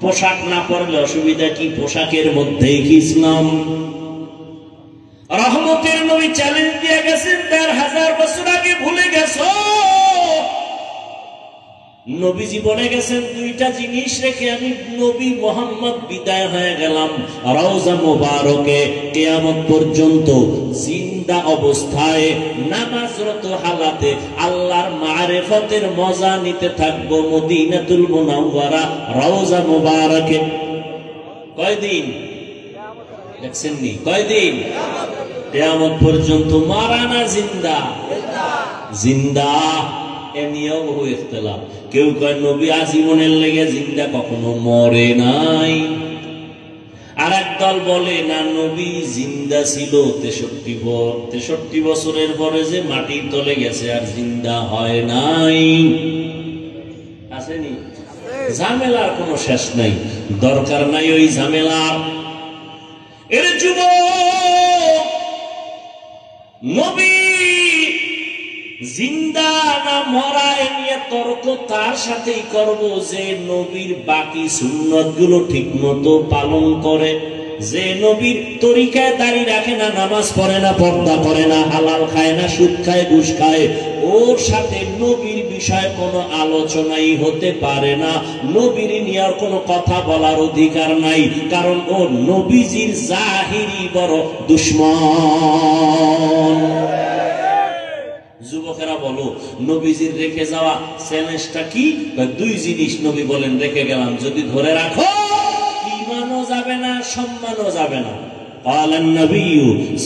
পোশাক না পরলে অসুবিধা কি? পোশাকের মধ্যেই কি ইসলাম? রহমতের নবী চ্যালেঞ্জ দিয়ে গেছেন ১,৫০০ বছর আগে, ভুলে গেছো? নবীজি বলে গেছেন দুইটা জিনিস রেখে আমি নবী মুহাম্মদ বিদায় হয়ে গেলাম। রওজা মুবারকে কিয়ামত পর্যন্ত জিন্দা অবস্থায় নামাজরত হালাতে আল্লাহর মারিফতের মজা নিতে থাকবো মদিনাতুল মুনাওয়ারা রওজা মুবারকে। কয়দিন দেখছেন নি? কয়দিন? কিয়ামত পর্যন্ত মারা না জিন্দা? জিন্দা। এ নিয়েও বহু ইখতিলাফ। কেউ কয় নবী আজীবনের লেগে জিন্দা, কখনো মরে নাই। আর একদল বলে না, নবী জিন্দা ছিল 63 বছরের পরে যে মাটির তলে গেছে আর জিন্দা হয় নাই। আসেনি? ঝামেলার কোনো শেষ নাই, দরকার নাই ওই ঝামেলার। এর যুবক, নবী জিন্দা না মরা এ নিয়ে তর্ক তার সাথেই করব যে নবীর বাকি সুন্নত গুলো ঠিক মতো পালন করে, যে নবীর তরিকায় দাঁড়িয়ে রাখে না, নামাজ পড়ে না, পর্দা করে না, হালাল খায় না, সুদ খায়, ঘুষ খায়, ওর সাথে নবীর বিষয়ে কোনো আলোচনাই হতে পারে না। নবীর নিয়ে আর কোনো কথা বলার অধিকার নাই, কারণ ও নবীজির জাহিরি বড় দুশমন। যুবকেরা বলো, নবীজির রেখে যাওয়া চ্যালেঞ্জটা কি? দুই জিনিস নবী বলেন রেখে গেলাম, যদি ধরে রাখো ঈমানও যাবে না, সম্মানও যাবে না। قال النبي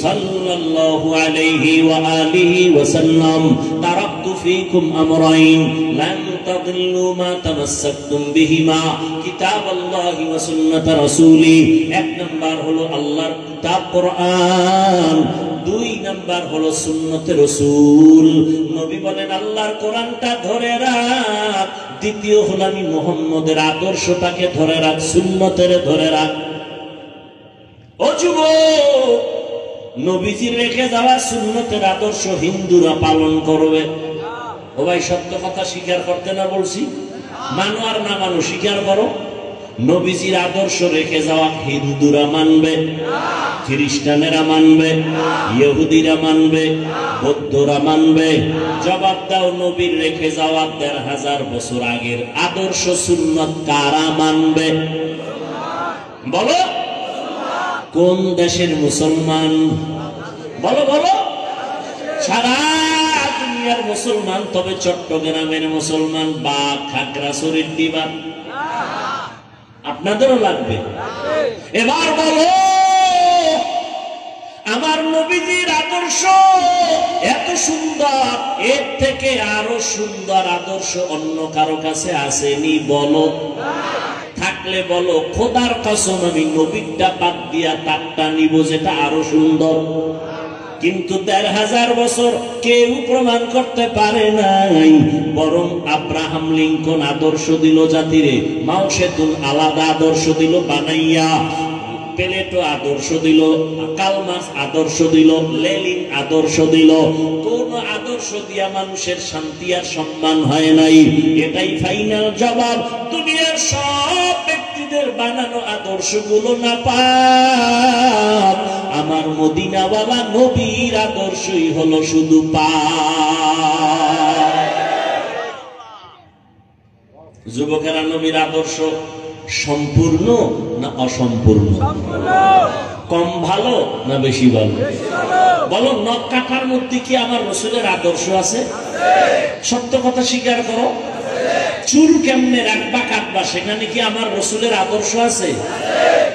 صلى الله عليه وآله وسلم تركت فيكم أمرين لن تضلوا ما تمسكتم بهما كتاب الله وسنة رسوله। এক নাম্বার হলো আল্লাহর কিতাব কোরআন, দুই নাম্বার হলো সুন্নতে রাসূল। নবী বলেন আল্লাহর কোরআনটা ধরে রাখ, দ্বিতীয় হলো আমি মুহাম্মদের আদর্শটাকে ধরে রাখ, সুন্নতের ধরে রাখ। ও যুবক, নবীজির রেখে যাওয়া সুন্নতের আদর্শ হিন্দুরা পালন করবে। ও ভাই, সত্য কথা স্বীকার করতে না বলছি? মানো আর না মানো, স্বীকার করো। নবীজির আদর্শ রেখে যাওয়া হিন্দুরা মানবে, খ্রিস্টানেরা মানবে, ইহুদিরা মানবে, বৌদ্ধরা মানবে। জবাব দাও, নবীর রেখে যাওয়া ১৫০০ বছর আগের আদর্শ সুন্নত কারা মানবে? বলো, কোন দেশের মুসলমান? বলো বলো। সারা দুনিয়ার মুসলমান, তবে চট্টগ্রামের মুসলমান বা খাগড়াছড়ির দিবা? আপনাদেরও লাগবে। এবার বলো, আমার নবীজির আদর্শ এত সুন্দর, এর থেকে আরো সুন্দর আদর্শ অন্য কারো কাছে আসেনি? বলো। থাকলে বলো, খোদার কসম আমি নবীরটা বাদ দিয়া তারটা নিব যেটা আরো সুন্দর। কিন্তু ১৫০০ বছর কেউ প্রমাণ করতে পারে নাই। বরং আব্রাহাম লিঙ্কন আদর্শ দিল জাতিরে, মাও সেতুন আলাদা আদর্শ দিল বানাইয়া, প্লেটো আদর্শ দিল, কালমার্কস আদর্শ দিল, লেনিন আদর্শ দিল। কোন আদর্শ দিয়া মানুষের শান্তি আর সম্মান হয় নাই? এটাই ফাইনাল জবাব। দুনিয়ার সব ব্যক্তিদের বানানো আদর্শগুলো না পাপ, আমার মদিনাওয়ালা নবীর আদর্শই হলো শুধু পাপ। যুবকেরা, নবীর আদর্শ সম্পূর্ণ না অসম্পূর্ণ? কম ভালো না বেশি ভালো? বলো, নখ কাটার মধ্যে কি আমার রাসূলের আদর্শ আছে? সত্য কথা স্বীকার করো। চুল কেমনে রাখবা কাটবা, সেখানে কি আমার রাসূলের আদর্শ আছে?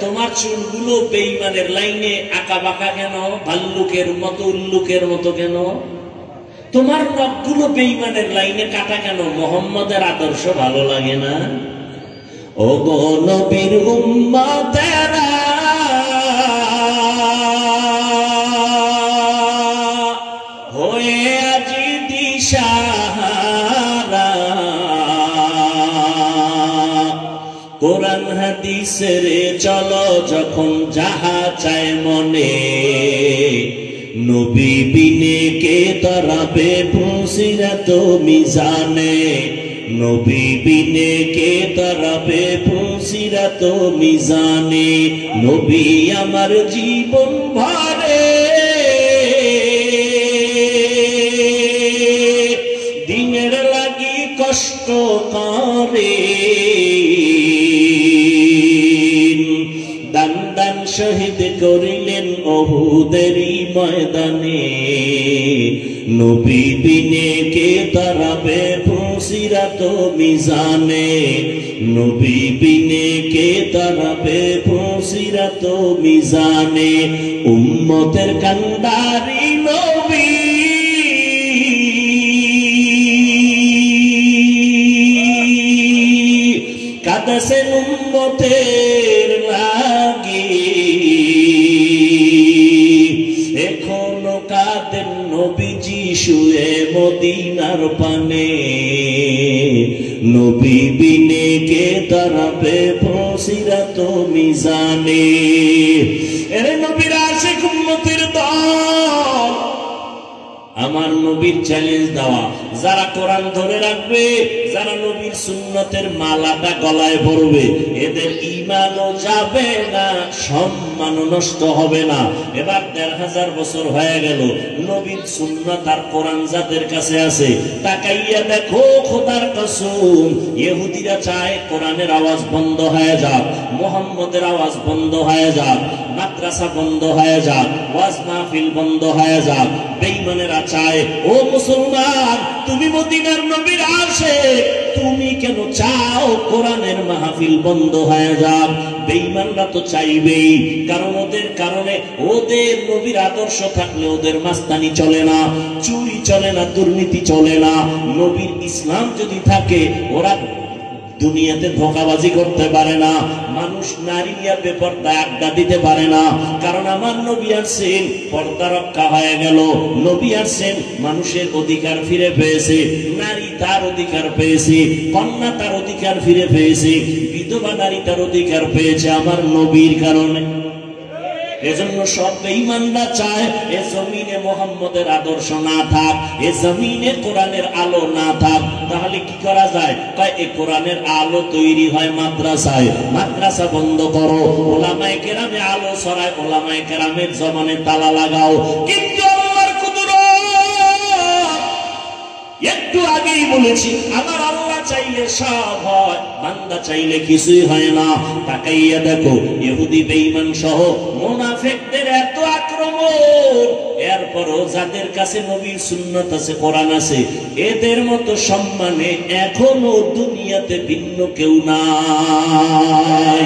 তোমার চুলগুলো বেঈমানের লাইনে আঁকা বাঁকা কেন? ভাল্লুকের মতো, উল্লুকের মতো কেন? তোমার নখগুলো বেঈমানের লাইনে কাটা কেন? মুহাম্মদের আদর্শ ভালো লাগে না? ও গো নবীর উম্মতেরা, হয়ে আজি দিশাহারা, কোরআন হাদিসের চলো যখন যাহা চায় মনে, নবী বিনে কে তরাবে ফুসিরাত মিজানে, নবী বিনে কে তরাবে ফুসিরাত মিজানে। নবী আমার জীবন ভরে দিনের লাগি কষ্ট করে, দান দান শহীদ করিলেন উহুদের ময়দানে। নবী বিনে কে দাঁড়াবে ফুলসিরাত মিজানে, নবী বিনে কে দাঁড়াবে ফুলসিরাত মিজানে। উম্মতের কান্ডারি নবী কাঁদেছেন উম্মতের লাগি, এখনো কাঁদেন নবীজি শুয়ে মদিনার পানে। নবী বিনে কে দাঁড়াবে ফুলসিরাত মিজানে। এরে নবীর আশিক উম্মতের দল, আমার নবীর চ্যালেঞ্জ দেওয়া, যারা কোরআন ধরে রাখবে, যারা নবীর সুন্নতের মালাটা গলায় পরবে, এদের ঈমানও যাবে না, সম্মানও নষ্ট হবে না। এবার ১৫০০ বছর হয়ে গেল, নবীর সুন্নত আর কোরআন যাদের কাছে আছে, তাকাইয়া দেখো খোদার কসম, ইহুদিরা চায় কোরআনের আওয়াজ বন্ধ হয়ে যাক, মুহাম্মদের আওয়াজ বন্ধ হয়ে যাক, মাদ্রাসা বন্ধ হয়ে যাক, ওয়াজ মাহফিল বন্ধ হয়ে যাক। বেঈমানেরা চায়, ও মুসলমান, তুমি মদিনার নবীর আশিক, তুমি কেন চাও কোরআনের মাহফিল বন্ধ হয়ে যাক? বেঈমানরা তো চাইবেই, কারণ ওদের কারণে, ওদের নবীর আদর্শ থাকলে ওদের মাস্তানি চলে না, চুরি চলে না, দুর্নীতি চলে না। নবীর ইসলাম যদি থাকে, ওরা দুনিয়াতে ধোঁকাবাজি করতে পারে না, মানুষ নারী নিয়ে বেপরদা আড্ডা দিতে পারে না, কারণ আমার নবী আসছেন, পর্দা রক্ষা হয়ে গেল। নবী আসছেন, মানুষের অধিকার ফিরে পেয়েছে, নারী তার অধিকার পেয়েছে, কন্যা তার অধিকার ফিরে পেয়েছে, বিধবা নারী তার অধিকার পেয়েছে আমার নবীর কারণে। এজন্য সব বেঈমানরা চায় এ জমিনে মুহাম্মদের আদর্শ না থাক, এ জমিনে কোরআনের আলো না থাক। তাহলে কি করা যায়? কয় এই কোরআনের আলো তৈরি হয় মাদ্রাসায়, মাদ্রাসা বন্ধ করো, ওলামায়ে কেরামে আলো ছড়ায়, ওলামায়ে কেরামের জবানে তালা লাগাও। কিন্তু আল্লাহর কুদরত, একটু আগেই বলেছি, আমার আল্লাহ চাইলে সব হয়, বান্দা চাইলে কিছুই হয় না। তাকাইয়া দেখো, ইহুদি বেঈমান সহ মুনাফিকদের এত আক্রমণ, এরপরও যাদের কাছে নবীর সুন্নাত আছে, কোরআন আছে, এদের মতো সম্মানে এখনো দুনিয়াতে ভিন্ন কেউ নাই।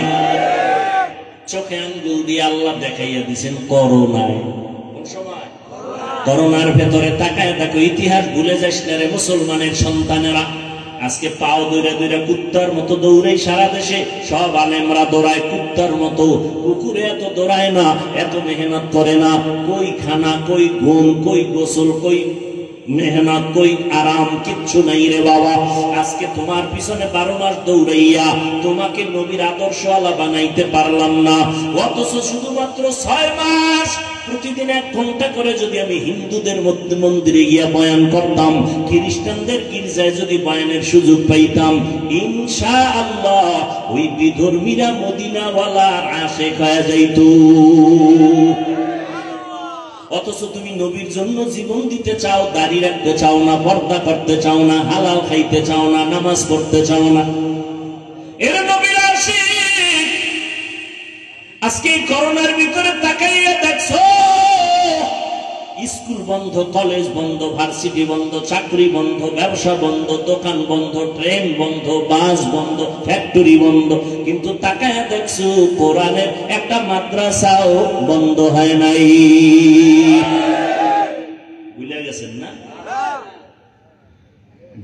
চোখে আঙ্গুল দিয়ে আল্লাহ দেখাইয়া দিয়েছেন করোনায়। কোন সময়? করোনার ভেতরে তাকায় দেখো, ইতিহাস ভুলে যাস না রে মুসলমানের সন্তানেরা। আজকে পাও দৌড়ে দৌড়ে কুত্তার মতো দৌড়াই সারা দেশে, সব আলেমরা দৌড়ায় কুত্তার মতো, কুকুরে এত দৌড়ায় না, এত মেহনত করে না। কই খানা, কই ঘুম, কই গোসল, কই মেহনত, কই আরাম, কিচ্ছু নাই রে বাবা। আজকে তোমার পিছনে ১২ মাস দৌড়াইয়া তোমাকে নবীর আদর্শওয়ালা বানাইতে পারলাম না, অথচ শুধুমাত্র ৬ মাস প্রতিদিন ১ ঘন্টা করে যদি আমি হিন্দুদের মধ্যে মন্দিরে গিয়া বয়ান করতাম, খ্রিস্টানদের গির্জায় যদি বয়ানের সুযোগ পাইতাম, ইনশাআল্লাহ ওই বিধর্মীরা মদিনাওয়ালার আশিক হয়ে যাইত। অথচ তুমি নবীর জন্য জীবন দিতে চাও, দাড়ি রাখতে চাও না, পর্দা করতে চাও না, হালাল খাইতে চাও না, নামাজ পড়তে চাও না। এর নবীর আশিক। আজকে করোনার ভিতরে তাকাইয়া দেখছো, স্কুল বন্ধ, কলেজ বন্ধ, ভার্সিটি বন্ধ, চাকরি বন্ধ, ব্যবসা বন্ধ, দোকান বন্ধ, ট্রেন বন্ধ, বাস বন্ধ, ফ্যাক্টরি বন্ধ, কিন্তু তাকায়া দেখছো কোরআনের একটা মাদ্রাসাও বন্ধ হয় নাই। বুঝে গেছেন না?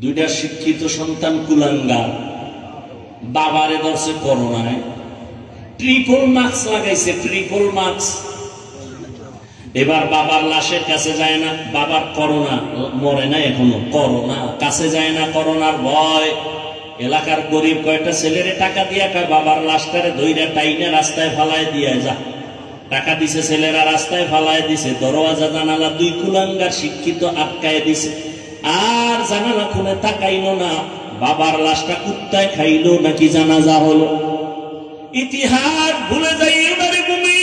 2টা শিক্ষিত সন্তান কুলাঙ্গার, বাবারে ধরছে করোনায়, ট্রিপল মাস্ক লাগাইছে, ট্রিপল মাস্ক। এবার বাবার লাশের কাছে যায় না, বাবার করোনা, মরে না এখনো, করোনা কাছে যায় না, করোনার ভয়। এলাকার গরিব কয়েকটা ছেলেরে টাকা দিয়া কয় বাবার লাশটারে ধইরা টাইনা রাস্তায় ফালায় দিয়া যা। টাকা দিছে ছেলেরা, রাস্তায় ফালায় দিছে, দরওয়াজা জানালা 2 কুলাঙ্গার শিক্ষিত আটকায় দিছে। আর জানালা খুলে তাকাইলো না, বাবার লাশটা কুত্তায় খাইলো নাকি জানাজা হলো। ইতিহাস ভুলে যাই এবারে ভূমি।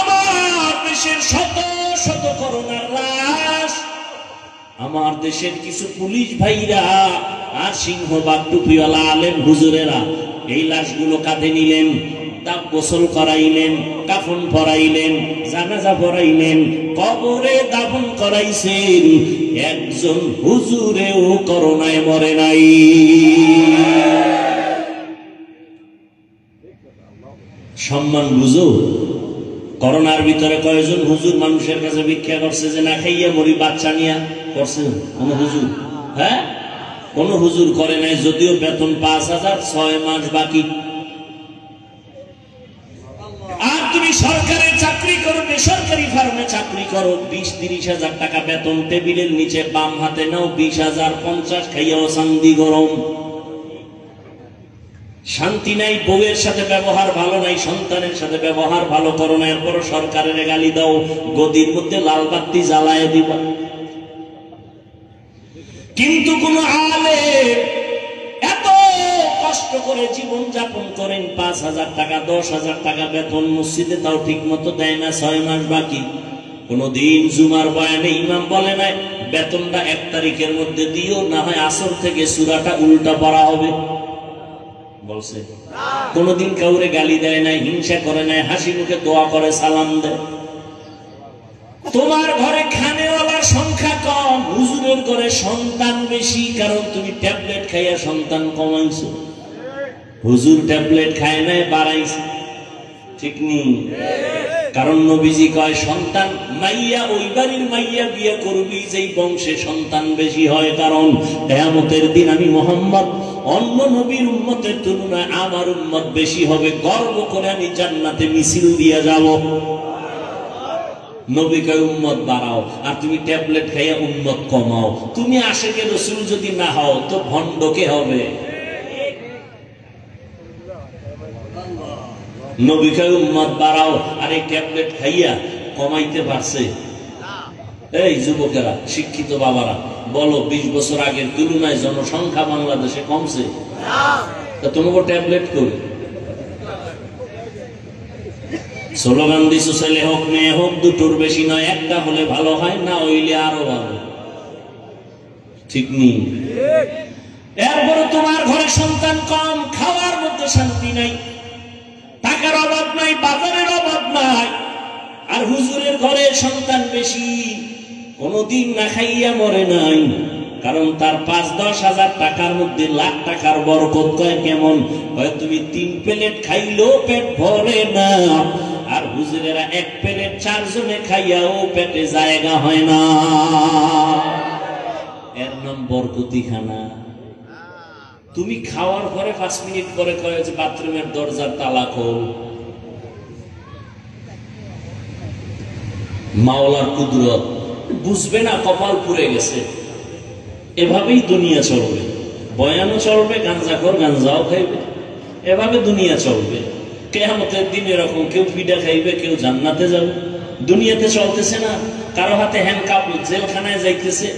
আমার দেশের শত শত করোনার লাশ, আমার দেশের কিছু পুলিশ ভাইরা আর সিংহবাগ টুপিওয়ালা আলেম হুজুরেরা এই লাশগুলো কাঁধে নিলেন, তা গোসল করাইলেন, কাফন পরাইলেন, জানাজা পরাইলেন, কবরে দাফন করাইছেন, একজন হুজুরেও করোনায় মরে নাই। সম্মান বুঝো। করোনার ভিতরে কয়েকজন হুজুর মানুষের কাছে ভিক্ষা করছে যে না খাইয়া মরি, বাচ্চা নিয়া করছে? কোন হুজুর? হ্যাঁ, কোন হুজুর করে নাই, যদিও বেতন 5,000, 6 মাস বাকি। আর তুমি সরকারের চাকরি করো, বেসরকারি ফার্মে চাকরি করো, 20-30 হাজার টাকা বেতন, টেবিলের নিচে বাম হাতে নাও 20,000, 50 খাইয়াও শান্তি গরম। শান্তি নাই, বউয়ের সাথে ব্যবহার ভালো নাই, সন্তানের সাথে ব্যবহার ভালো করো না, এরপর সরকারের গালি দাও, গদির মধ্যে লাল বাতি জ্বালায় দিবা। কিন্তু কোন আলেম এত কষ্ট করে জীবন যাপন করেন, 5,000 টাকা 10,000 টাকা বেতন, মসজিদে তাও ঠিক মতো দেয় না, 6 মাস বাকি। কোনদিন জুমার বয়ানে ইমাম বলে নাই বেতনটা 1 তারিখের মধ্যে দিও, না হয় আসর থেকে সূরাটা উল্টা পড়া হবে? বলছে? কোনদিন কাউরে গালি দেয় নাই, হিংসা করে নাই, হাসি মুখে দোয়া করে, সালাম দেয়। তোমার ঘরে খানেওয়ালার সংখ্যা কম, হুজুরের ঘরে সন্তান বেশি, কারণ তুমি ট্যাবলেট খাইয়া সন্তান কমাইছো। হুজুর ট্যাবলেট খায় নাই, বাড়াইছে। ঠিক নেই? কারণ নবীজি কয় সন্তান মাইয়া ওই বাড়ির মাইয়া বিয়ে করবি যেই বংশে সন্তান বেশি হয়, কারণ কিয়ামতের দিন আমি মুহাম্মদ অন্য নবীর উম্মতের তুলনায় আমার উম্মত বেশি হবে, গর্ব করে আমি জান্নাতে মিছিল দিয়ে যাব। নবী কয় উম্মত বাড়াও, আর তুমি ট্যাবলেট খাইয়া উম্মত কমাও। তুমি আশিকে রাসূল যদি না হও তো ভণ্ড কে হবে? নবী কয় উম্মত বাড়াও, আর এই ট্যাবলেট খাইয়া কমাইতে পারছে? এই যুবকেরা, শিক্ষিত বাবারা বলো, 20 বছর আগের তুলনায় জনসংখ্যা বাংলাদেশে কমছে? তা তোমাকে ট্যাবলেট করে স্লোগান দিছো, ছেলে হোক মেয়ে হোক, দুটোর বেশি নয়, একটা হলে ভালো হয়, না হইলে আরো ভালো। ঠিক নেই? এরপরে তোমার ঘরে সন্তান কম, খাওয়ার মধ্যে শান্তি নাই, টাকার অভাব নাই, বাজারের অভাব নাই, আর হুজুরের ঘরে সন্তান বেশি, কোনদিন না খাইয়া মরে নাই, কারণ তার 5-10 হাজার টাকার মধ্যে লাখ টাকার বরকত। কয় কেমন? হয় তুমি 3 প্লেট খাইলেও পেট ভরে না, আর হুজুরেরা 1 প্লেট 4 জনে খাইয়াও পেটে জায়গা হয় না। এর নাম বরকতি খানা। তুমি খাওয়ার পরে 5 মিনিট পরে কয় যে বাথরুমের দরজার তালা খোল। মাওলার কুদরত বুঝবে না, কপাল পুড়ে গেছে। এভাবেই দুনিয়া চলবে, বয়ানও চলবে, গাঞ্জাখোর গাঞ্জাও খাইবে, এভাবে দুনিয়া চলবে। কিয়ামতের দিন এরকম কেউ পিঠা খাইবে, কেউ জান্নাতে যাবে। দুনিয়াতে চলতেছে না, কারো হাতে হ্যান্ডকাপ, জেলখানায় যাইতেছে,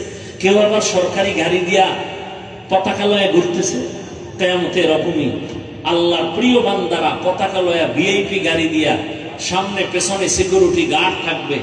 কেউ আবার সরকারি গাড়ি দিয়া পতাকা লয়ে ঘুরতেছে। কিয়ামতে এরকমই আল্লাহর প্রিয় বান্দারা পতাকা লয়া ভিআইপি গাড়ি দিয়া, সামনে পেছনে সিকিউরিটি গার্ড থাকবে,